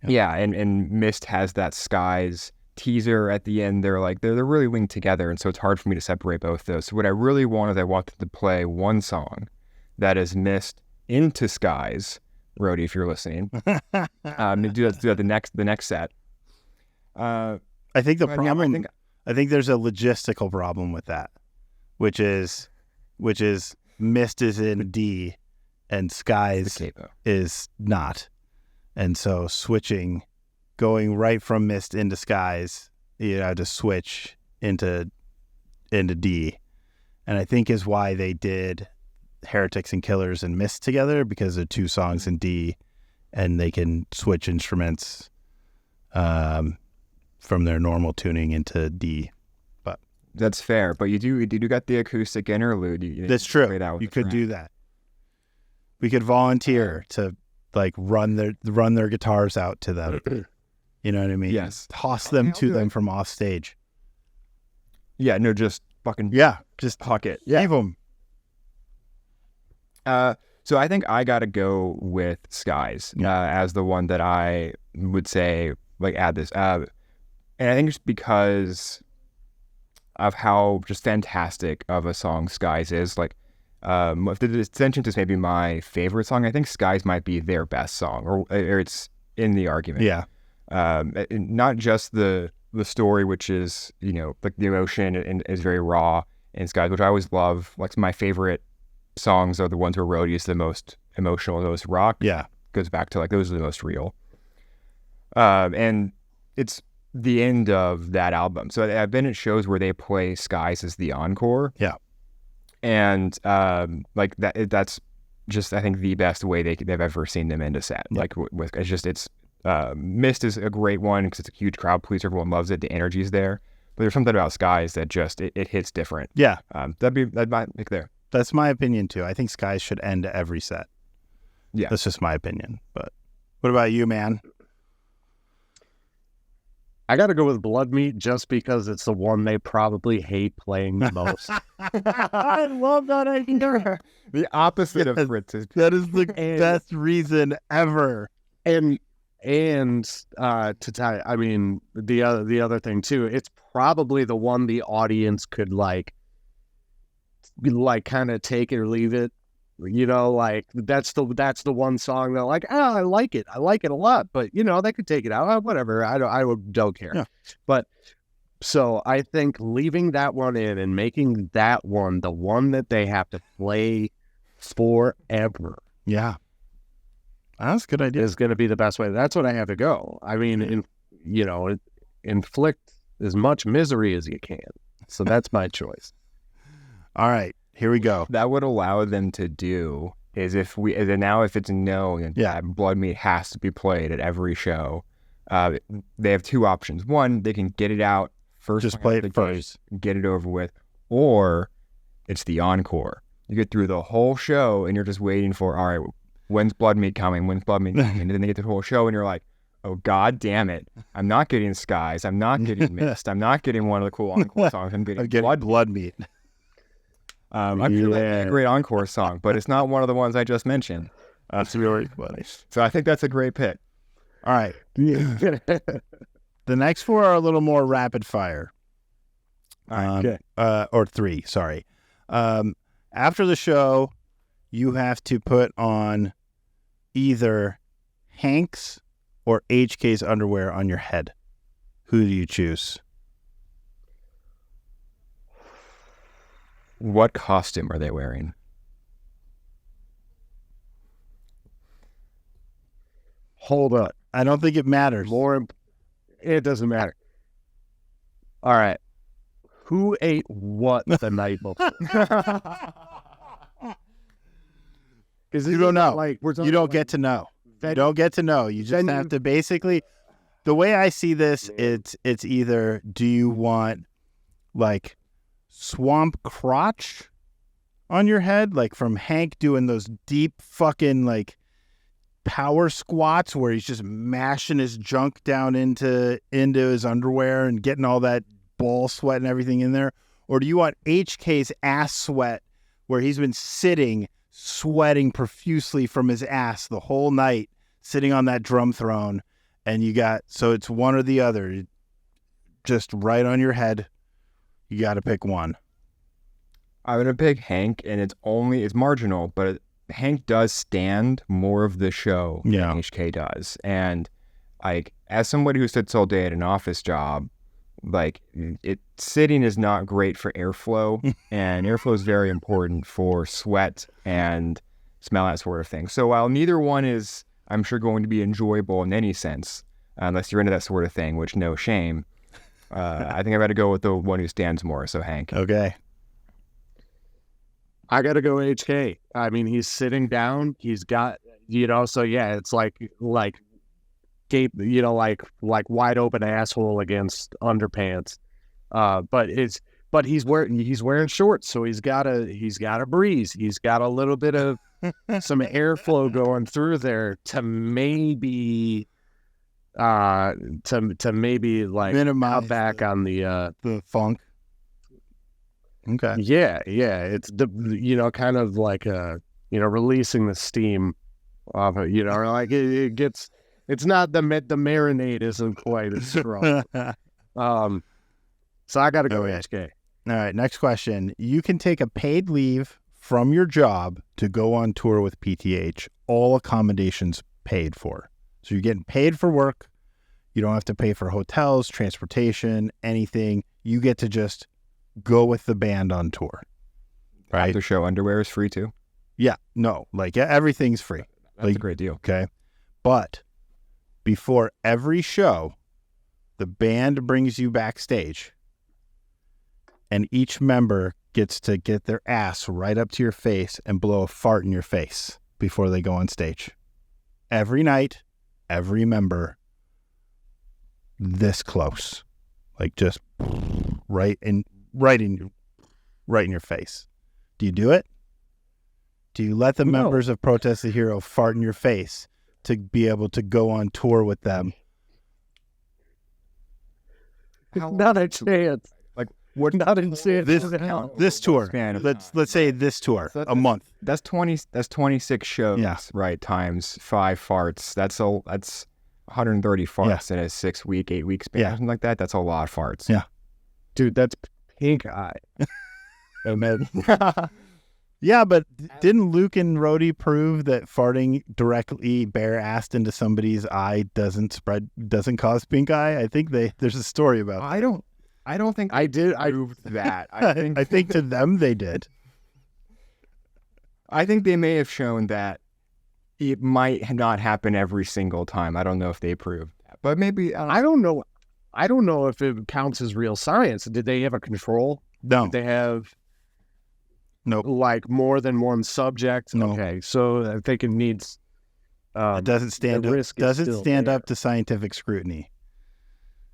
Yeah, and Mist has that Skies teaser at the end. They're really linked together, and so it's hard for me to separate both those. So what I really wanted to play one song that is Mist into Skies. Rody, if you're listening, do that the next set. I think the problem. I think there's a logistical problem with that, which is Mist is in D, and Skies is not. And so going right from Mist into Skies, you have to switch into D. And I think is why they did Heretics and Killers and Mist together, because they're two songs in D, and they can switch instruments from their normal tuning into D. But that's fair. But you do got the acoustic interlude. That's true. You could do that. We could volunteer to like run their guitars out to them. You know what I mean? Yes. Toss them to them from off stage. Yeah, no, just fucking just huck it. Save them. So I think I got to go with Skies as the one that I would say like add this. And I think it's because of how just fantastic of a song Skies is. Like, if the Dissensions is maybe my favorite song, I think Skies might be their best song, or it's in the argument. Yeah. Not just the story, which is, like the emotion and is very raw in Skies, which I always love. Like my favorite songs are the ones where Rody is the most emotional, the most rock. Yeah. Goes back to like, those are the most real. And it's the end of that album. So I've been at shows where they play Skies as the encore. Yeah. And like that's just, I think, the best way they've ever seen them end a set. Yeah. Like it's Mist is a great one because it's a huge crowd pleaser. Everyone loves it. The energy's there. But there's something about Skies that just it hits different. Yeah. That might pick there. That's my opinion too. I think Skies should end every set. Yeah. That's just my opinion. But what about you, man? I got to go with Blood Meat just because it's the one they probably hate playing the most. I love that idea. The opposite of Fritzy. That is the best reason ever. And to tell you, I mean, the other thing too, it's probably the one the audience could like kind of take it or leave it. Like that's the one song they're like, I like it a lot, but they could take it out, whatever. I don't care. Yeah. But so I think leaving that one in and making that one the one that they have to play forever. Yeah, that's a good idea. Is going to be the best way. That's what I have to go. I mean, inflict as much misery as you can. So that's my choice. All right. Here we go. That would allow them to do is if it's known that Blood Meat has to be played at every show, they have two options. One, they can get it out first, just play it first, get it over with, or it's the encore. You get through the whole show and you're just waiting for, all right, when's blood meat coming? When's blood meat coming? And then they get the whole show and you're like, oh, God damn it. I'm not getting Skies. I'm not getting Mist. I'm not getting one of the cool encore songs. I'm getting blood meat. I'm sure that'd be a great encore song, but it's not one of the ones I just mentioned. That's really funny. So I think that's a great pick. All right. The next 4 are a little more rapid fire. Okay. Or 3, sorry. After the show, you have to put on either Hank's or HK's underwear on your head. Who do you choose? What costume are they wearing? Hold up. I don't think it matters. It doesn't matter. All right. Who ate what the night before? Because you don't know. Like you don't get to know. You don't get to know. You just have to basically. The way I see this, it's either do you want like swamp crotch on your head, like from Hank doing those deep fucking like power squats where he's just mashing his junk down into his underwear and getting all that ball sweat and everything in there? Or do you want HK's ass sweat where he's been sweating profusely from his ass the whole night, sitting on that drum throne, and so it's one or the other, just right on your head. You got to pick one. I'm going to pick Hank, and it's marginal, but Hank does stand more of the show than HK does. And like, as somebody who sits all day at an office job, like sitting is not great for airflow, and airflow is very important for sweat and smell, that sort of thing. So while neither one is, I'm sure, going to be enjoyable in any sense, unless you're into that sort of thing, which no shame, I think I've got to go with the one who stands more. So Hank. Okay. I got to go HK. I mean, he's sitting down. He's got, so yeah, it's like gape, like wide open asshole against underpants. But he's wearing shorts, so he's got a breeze. He's got a little bit of some airflow going through there to maybe to maybe like minimize cut back on the funk. Okay. Yeah. It's kind of like releasing the steam off it. Like it gets. It's not the marinade isn't quite as strong. So I got to go HK. All right. Next question. You can take a paid leave from your job to go on tour with PTH. All accommodations paid for. So you're getting paid for work. You don't have to pay for hotels, transportation, anything. You get to just go with the band on tour. Right. After show underwear is free too. Yeah. No. Like everything's free. That's a great deal. Okay. But before every show, the band brings you backstage, and each member gets to get their ass right up to your face and blow a fart in your face before they go on stage. Every night, every member this close, like just right in your face. Do you do it? Do you let the members of Protest the Hero fart in your face to be able to go on tour with them? Not a chance. Like, what? Not a chance. This tour. Let's say this tour, so a month. That's 26 shows. Yeah. Right. Times 5 farts. That's 130 farts in a 8 week span. Yeah. Something like that. That's a lot of farts. Yeah. Dude, that's pink eye. And then Yeah, but didn't Luke and Rody prove that farting directly bare-assed into somebody's eye doesn't cause pink eye? I think there's a story about that. I don't think I did. I proved that. I think to them they did. I think they may have shown that it might not happen every single time. I don't know if they proved that, but maybe I don't know. I don't know if it counts as real science. Did they have a control? No. Did they have Nope. like more than one subject? No. Okay, so I think it needs. It doesn't stand the up. risk is Doesn't still stand there. up to scientific scrutiny.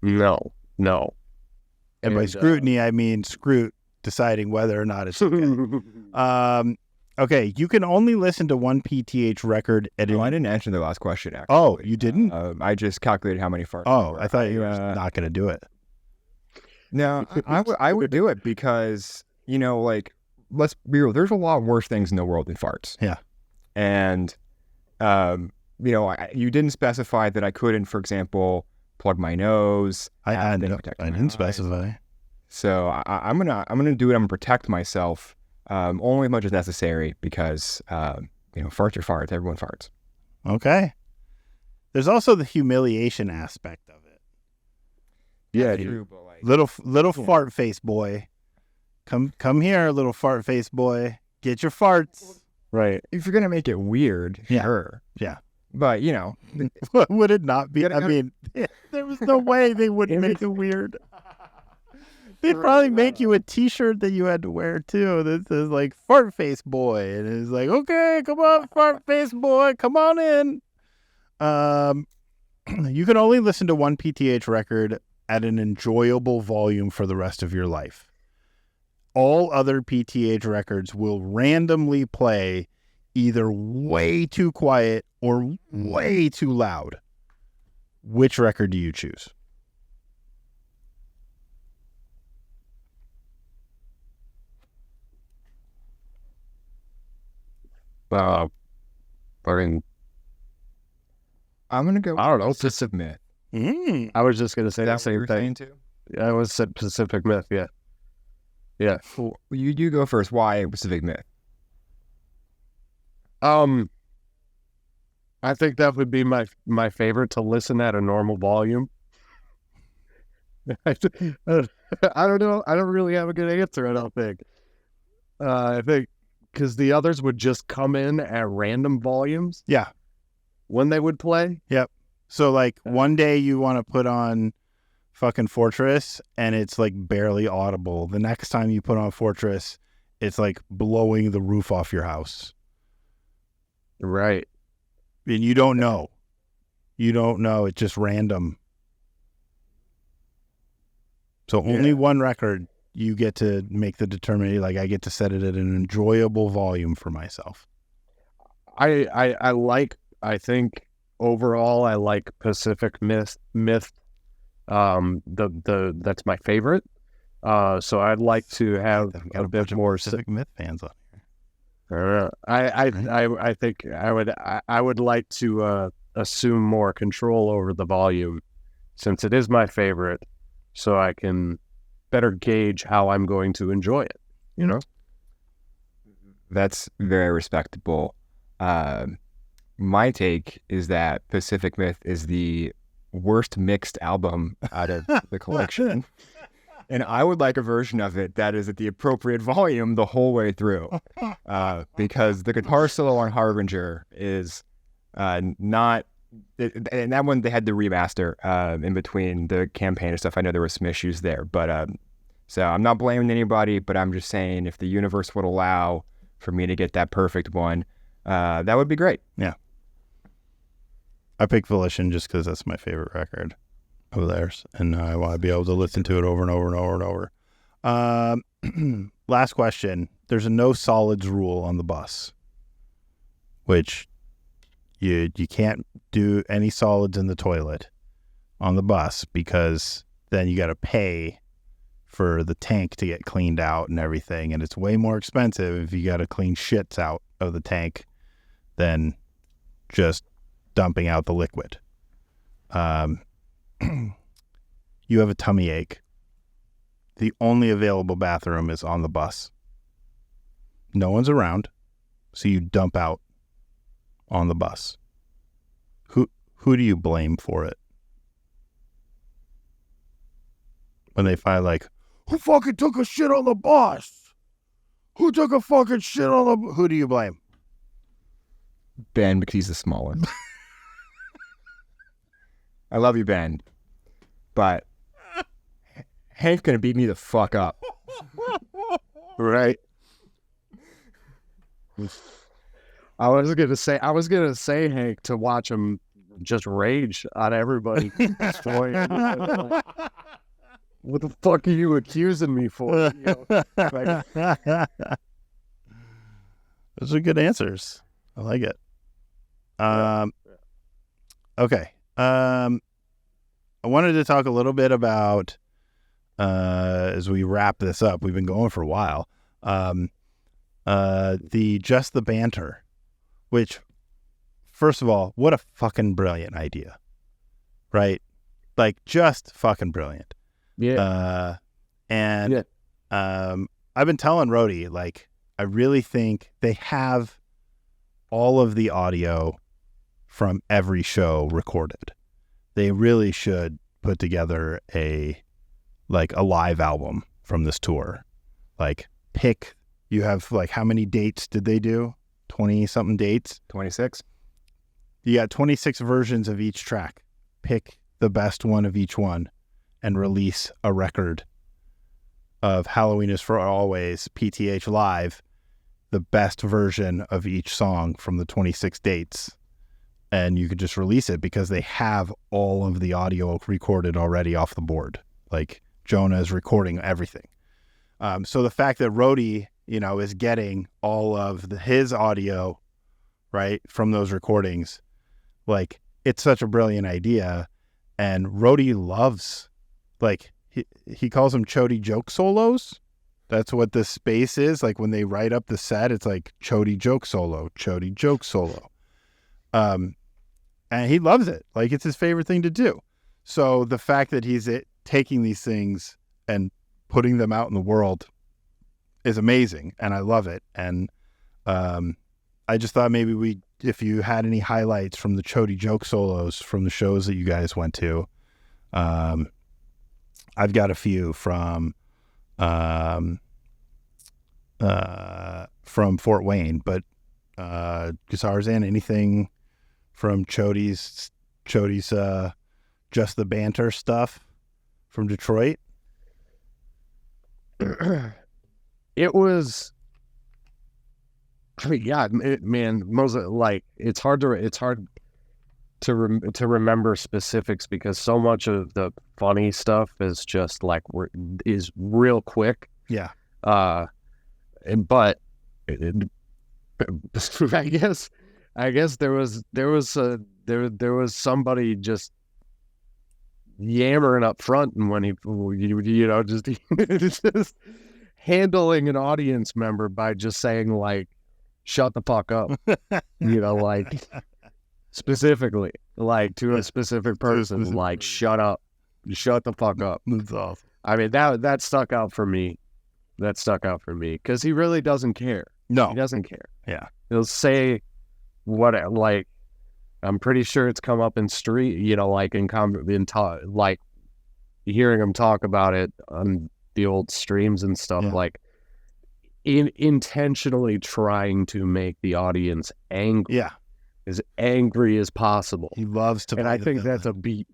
No. And by scrutiny, I mean Scroot deciding whether or not it's okay. Okay, you can only listen to one PTH record at I a... didn't answer the last question, actually. Oh, you didn't? I just calculated how many farts. Oh, I thought you were not going to do it. No, I would do it because, you know, like, let's be real. There's a lot worse things in the world than farts. Yeah. And, you know, you didn't specify that I couldn't, for example, plug my nose. I didn't specify. So I'm gonna do it. I'm gonna protect myself only as much as necessary because you know, farts are farts. Everyone farts. Okay. There's also the humiliation aspect of it. Yeah, True, but like, Little fart face boy. Come here, little fart face boy. Get your farts. right. if you're gonna make it weird, Yeah. sure. Yeah. But you know, Would it not be? I mean, there was no way they wouldn't make it weird. They'd probably make you a T-shirt that you had to wear too. That says like "Fart Face Boy," and it's like, "Okay, come on, Fart Face Boy, come on in." You can only listen to one PTH record at an enjoyable volume for the rest of your life. All other PTH records will randomly play either way too quiet or way too loud. Which record do you choose? Fucking, I'm gonna go. I don't know. Pacific Myth. I was just gonna say Is the that what same you're thing. saying too? I was said Pacific Myth. Yeah. Yeah. Well, you go first. Why Pacific Myth? I think that would be my favorite to listen at a normal volume. I don't know. I don't really have a good answer, I don't think. I think because the others would just come in at random volumes Yeah. when they would play. So like one day you want to put on fucking Fortress and it's like barely audible. The next time you put on Fortress, it's like blowing the roof off your house. Right. And you don't know. It's just random. So only one record you get to make the determination. Like I get to set it at an enjoyable volume for myself. I think overall I like Pacific Myth. That's my favorite. So I'd like to have I've got a bit more. Pacific Myth fans on. I think I would like to assume more control over the volume since it is my favorite, so I can better gauge how I'm going to enjoy it. You know, That's very respectable. My take is that Pacific Myth is the worst mixed album out of the collection. And I would like a version of it that is at the appropriate volume the whole way through. Because the guitar solo on Harbinger is not... And that one, they had to remaster in between the campaign and stuff. I know there were some issues there. But so I'm not blaming anybody, but I'm just saying if the universe would allow for me to get that perfect one, that would be great. Yeah. I picked Volition just because that's my favorite record of theirs, and I want to be able to listen to it over and over and over and over. Last question. There's a no solids rule on the bus, which you can't do any solids in the toilet on the bus because then you got to pay for the tank to get cleaned out and everything, and it's way more expensive if you got to clean shits out of the tank than just dumping out the liquid. You have a tummy ache. The only available bathroom is on the bus. No one's around, so you dump out on the bus. Who do you blame for it? When they find like, who fucking took a shit on the bus? Who took a fucking shit on the... Who do you blame? Ben, because he's the smaller. I love you, Ben. But Hank's going to beat me the fuck up. right? I was gonna say Hank to watch him just rage on everybody. Destroy everybody. What the fuck are you accusing me for? You know? Those are good answers. I like it. Okay. I wanted to talk a little bit about, as we wrap this up, we've been going for a while, Just the Banter, which, first of all, what a fucking brilliant idea, right? Like, just fucking brilliant. Yeah. I've been telling Rody, like, I really think they have all of the audio from every show recorded. They really should put together a live album from this tour. Like, you have, like, how many dates did they do? 20 something dates? 26. You got 26 versions of each track. Pick the best one of each one and release a record of Halloween is for Always, PTH Live, the best version of each song from the 26 dates. And you could just release it because they have all of the audio recorded already off the board. Like, Jonah is recording everything. So the fact that Rody, is getting all of his audio, right, from those recordings, like, it's such a brilliant idea. And Rody loves, like, he calls them Chody joke solos. That's what this space is. Like, when they write up the set, it's like Chody joke solo, Chody joke solo. And he loves it. Like, it's his favorite thing to do. So the fact that he's taking these things and putting them out in the world is amazing. And I love it. And I just thought maybe if you had any highlights from the Chody joke solos from the shows that you guys went to, I've got a few from Fort Wayne, but Guitarzan, anything from Chody's Just the Banter stuff from Detroit? It was, yeah, man. Most like it's hard to remember specifics because so much of the funny stuff is just like is real quick. Yeah. But I guess there was somebody just yammering up front, and when he just handling an audience member by just saying, like, shut the fuck up, like, specifically, like, to a specific person, like, shut the fuck up. That's awesome. I mean, that stuck out for me. That stuck out for me because he really doesn't care. No, he doesn't care. Yeah, he'll say what, like, I'm pretty sure it's come up in street, like in talk, like hearing him talk about it on the old streams and stuff, like intentionally trying to make the audience angry. Yeah. As angry as possible. He loves to, and I think that's a beat.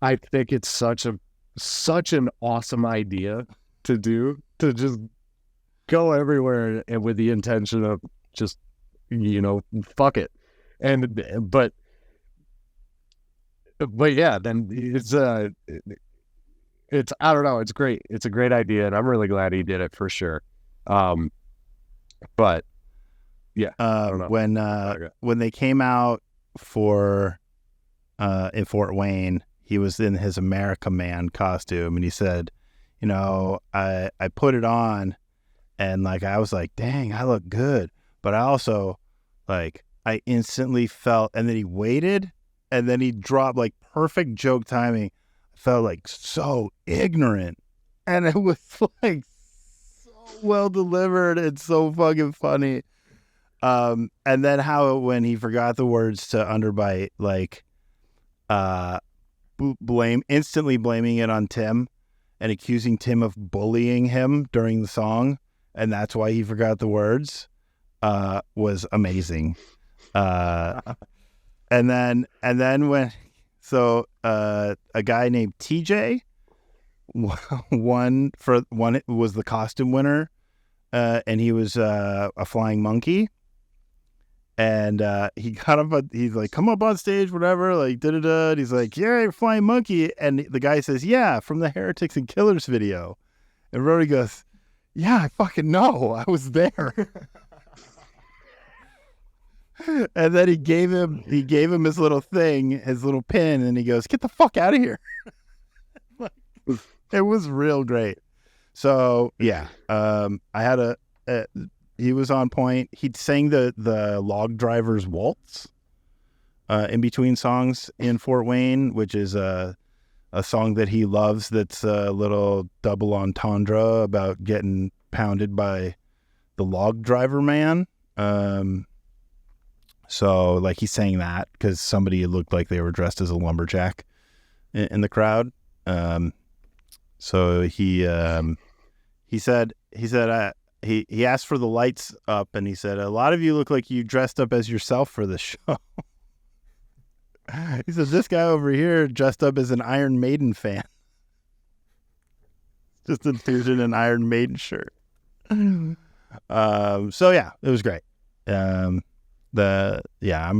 I think it's such an awesome idea to do, to just go everywhere and with the intention of just, fuck it. And, but yeah, then it's, I don't know. It's great. It's a great idea. And I'm really glad he did it for sure. But yeah, I don't know. When they came out for, in Fort Wayne, he was in his America Man costume, and he said, I put it on, and, like, I was like, dang, I look good. But I also, like, I instantly felt, and then he waited, and then he dropped, like, perfect joke timing. I felt like so ignorant, and it was, like, so well delivered. It's so fucking funny. And then how when he forgot the words to Underbite, like, instantly blaming it on Tim and accusing Tim of bullying him during the song, and that's why he forgot the words, was amazing. And then when a guy named TJ won was the costume winner, and he was a flying monkey. And he got up, he's like, come up on stage, whatever, like, da-da-da. And he's like, yeah, you're flying monkey. And the guy says, yeah, from the Heretics and Killers video. And Rody goes, yeah, I fucking know. I was there. And then he gave him his little thing, his little pin, and he goes, "Get the fuck out of here." It was real great. So yeah, I had he was on point. He'd sang the Log Driver's Waltz in between songs in Fort Wayne, which is a song that he loves. That's a little double entendre about getting pounded by the log driver man. So like he sang that because somebody looked like they were dressed as a lumberjack in the crowd. So he said he asked for the lights up, and he said, "A lot of you look like you dressed up as yourself for this show." He says, "This guy over here dressed up as an Iron Maiden fan." Just a dude in an Iron Maiden shirt. So yeah, it was great. I'm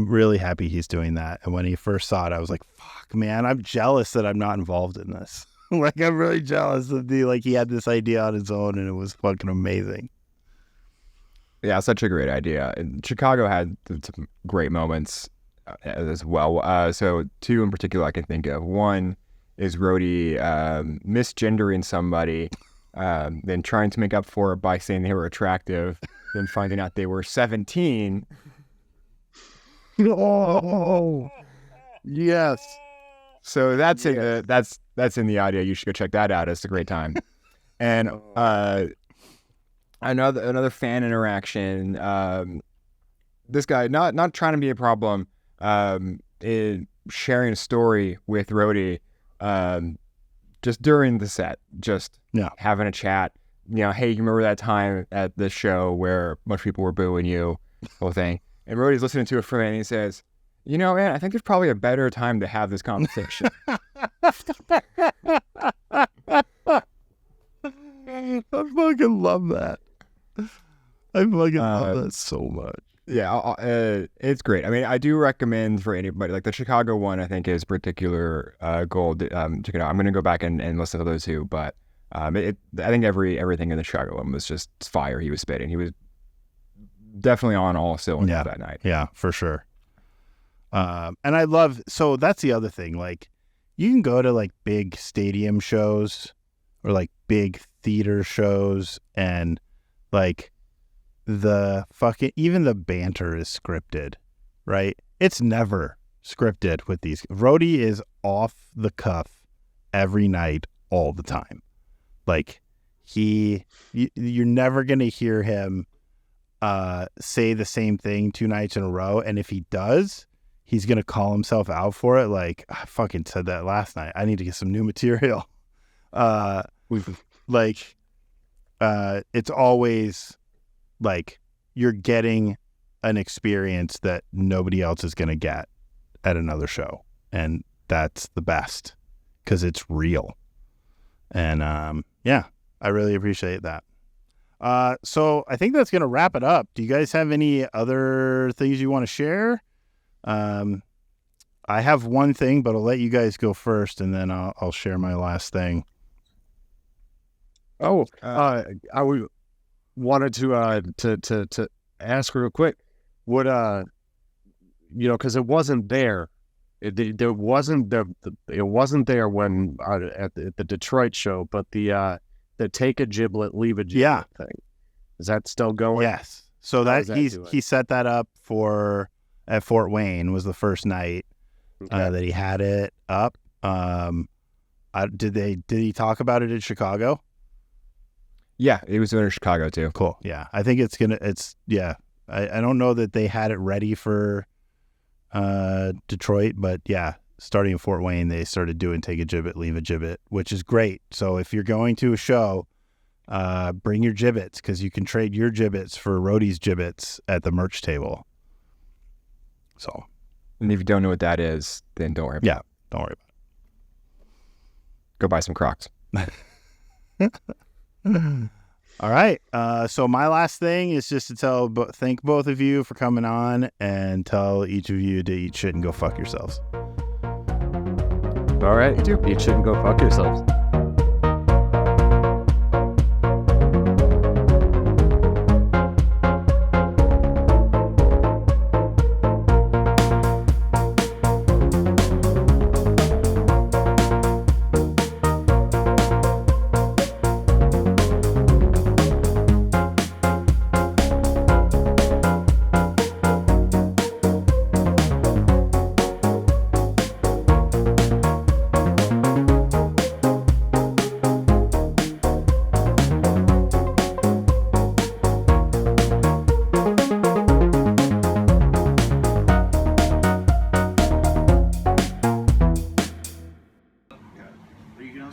really happy he's doing that. And when he first saw it, I was like, fuck, man, I'm jealous that I'm not involved in this. Like, I'm really jealous of he had this idea on his own, and it was fucking amazing. Yeah, such a great idea. And Chicago had some great moments as well. So two in particular I can think of. One is Rody misgendering somebody, then trying to make up for it by saying they were attractive, then finding out they were 17. Oh, yes. So that's in the audio. You should go check that out. It's a great time. And another fan interaction. This guy not trying to be a problem. In sharing a story with Rody. Just during the set, just having a chat. Hey, you remember that time at the show where a bunch of people were booing you, whole thing. And Rody's listening to it from it, and he says, man, I think there's probably a better time to have this conversation. I fucking love that. I fucking love that so much. Yeah, it's great. I mean, I do recommend for anybody, like the Chicago one, I think is particular gold. Check it out. I'm going to go back and listen to those two, but I think everything in the Chicago one was just fire. He was spitting. He was definitely on all cylinders that night. Yeah, for sure. And I love, so that's the other thing. Like, you can go to like big stadium shows or like big theater shows, and like even the banter is scripted, right? It's never scripted with these. Rody is off the cuff every night, all the time. Like, you're never going to hear him say the same thing 2 nights in a row. And if he does, he's going to call himself out for it. Like, I fucking said that last night. I need to get some new material. It's always like you're getting an experience that nobody else is going to get at another show. And that's the best because it's real. And I really appreciate that. So I think that's going to wrap it up. Do you guys have any other things you want to share? I have one thing, but I'll let you guys go first, and then I'll share my last thing. I wanted to ask real quick, would because it wasn't there. It wasn't there when at the Detroit show, but the take a giblet, leave a giblet thing. Is that still going? Yes. So he set that up at Fort Wayne was the first night that he had it up. Did he talk about it in Chicago? Yeah, he was doing it in Chicago too. Cool. Yeah. I think I don't know that they had it ready for Detroit, but yeah, starting in Fort Wayne, they started doing take a gibbet, leave a gibbet, which is great. So if you're going to a show, bring your gibbets, because you can trade your gibbets for Rody's gibbets at the merch table. So, and if you don't know what that is, then don't worry about it. Don't worry about it. Go buy some Crocs. All right. So my last thing is just to thank both of you for coming on, and tell each of you to eat shit and go fuck yourselves. All right. Eat shit and go fuck yourselves.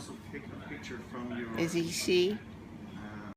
also pick a picture from your. Is he she?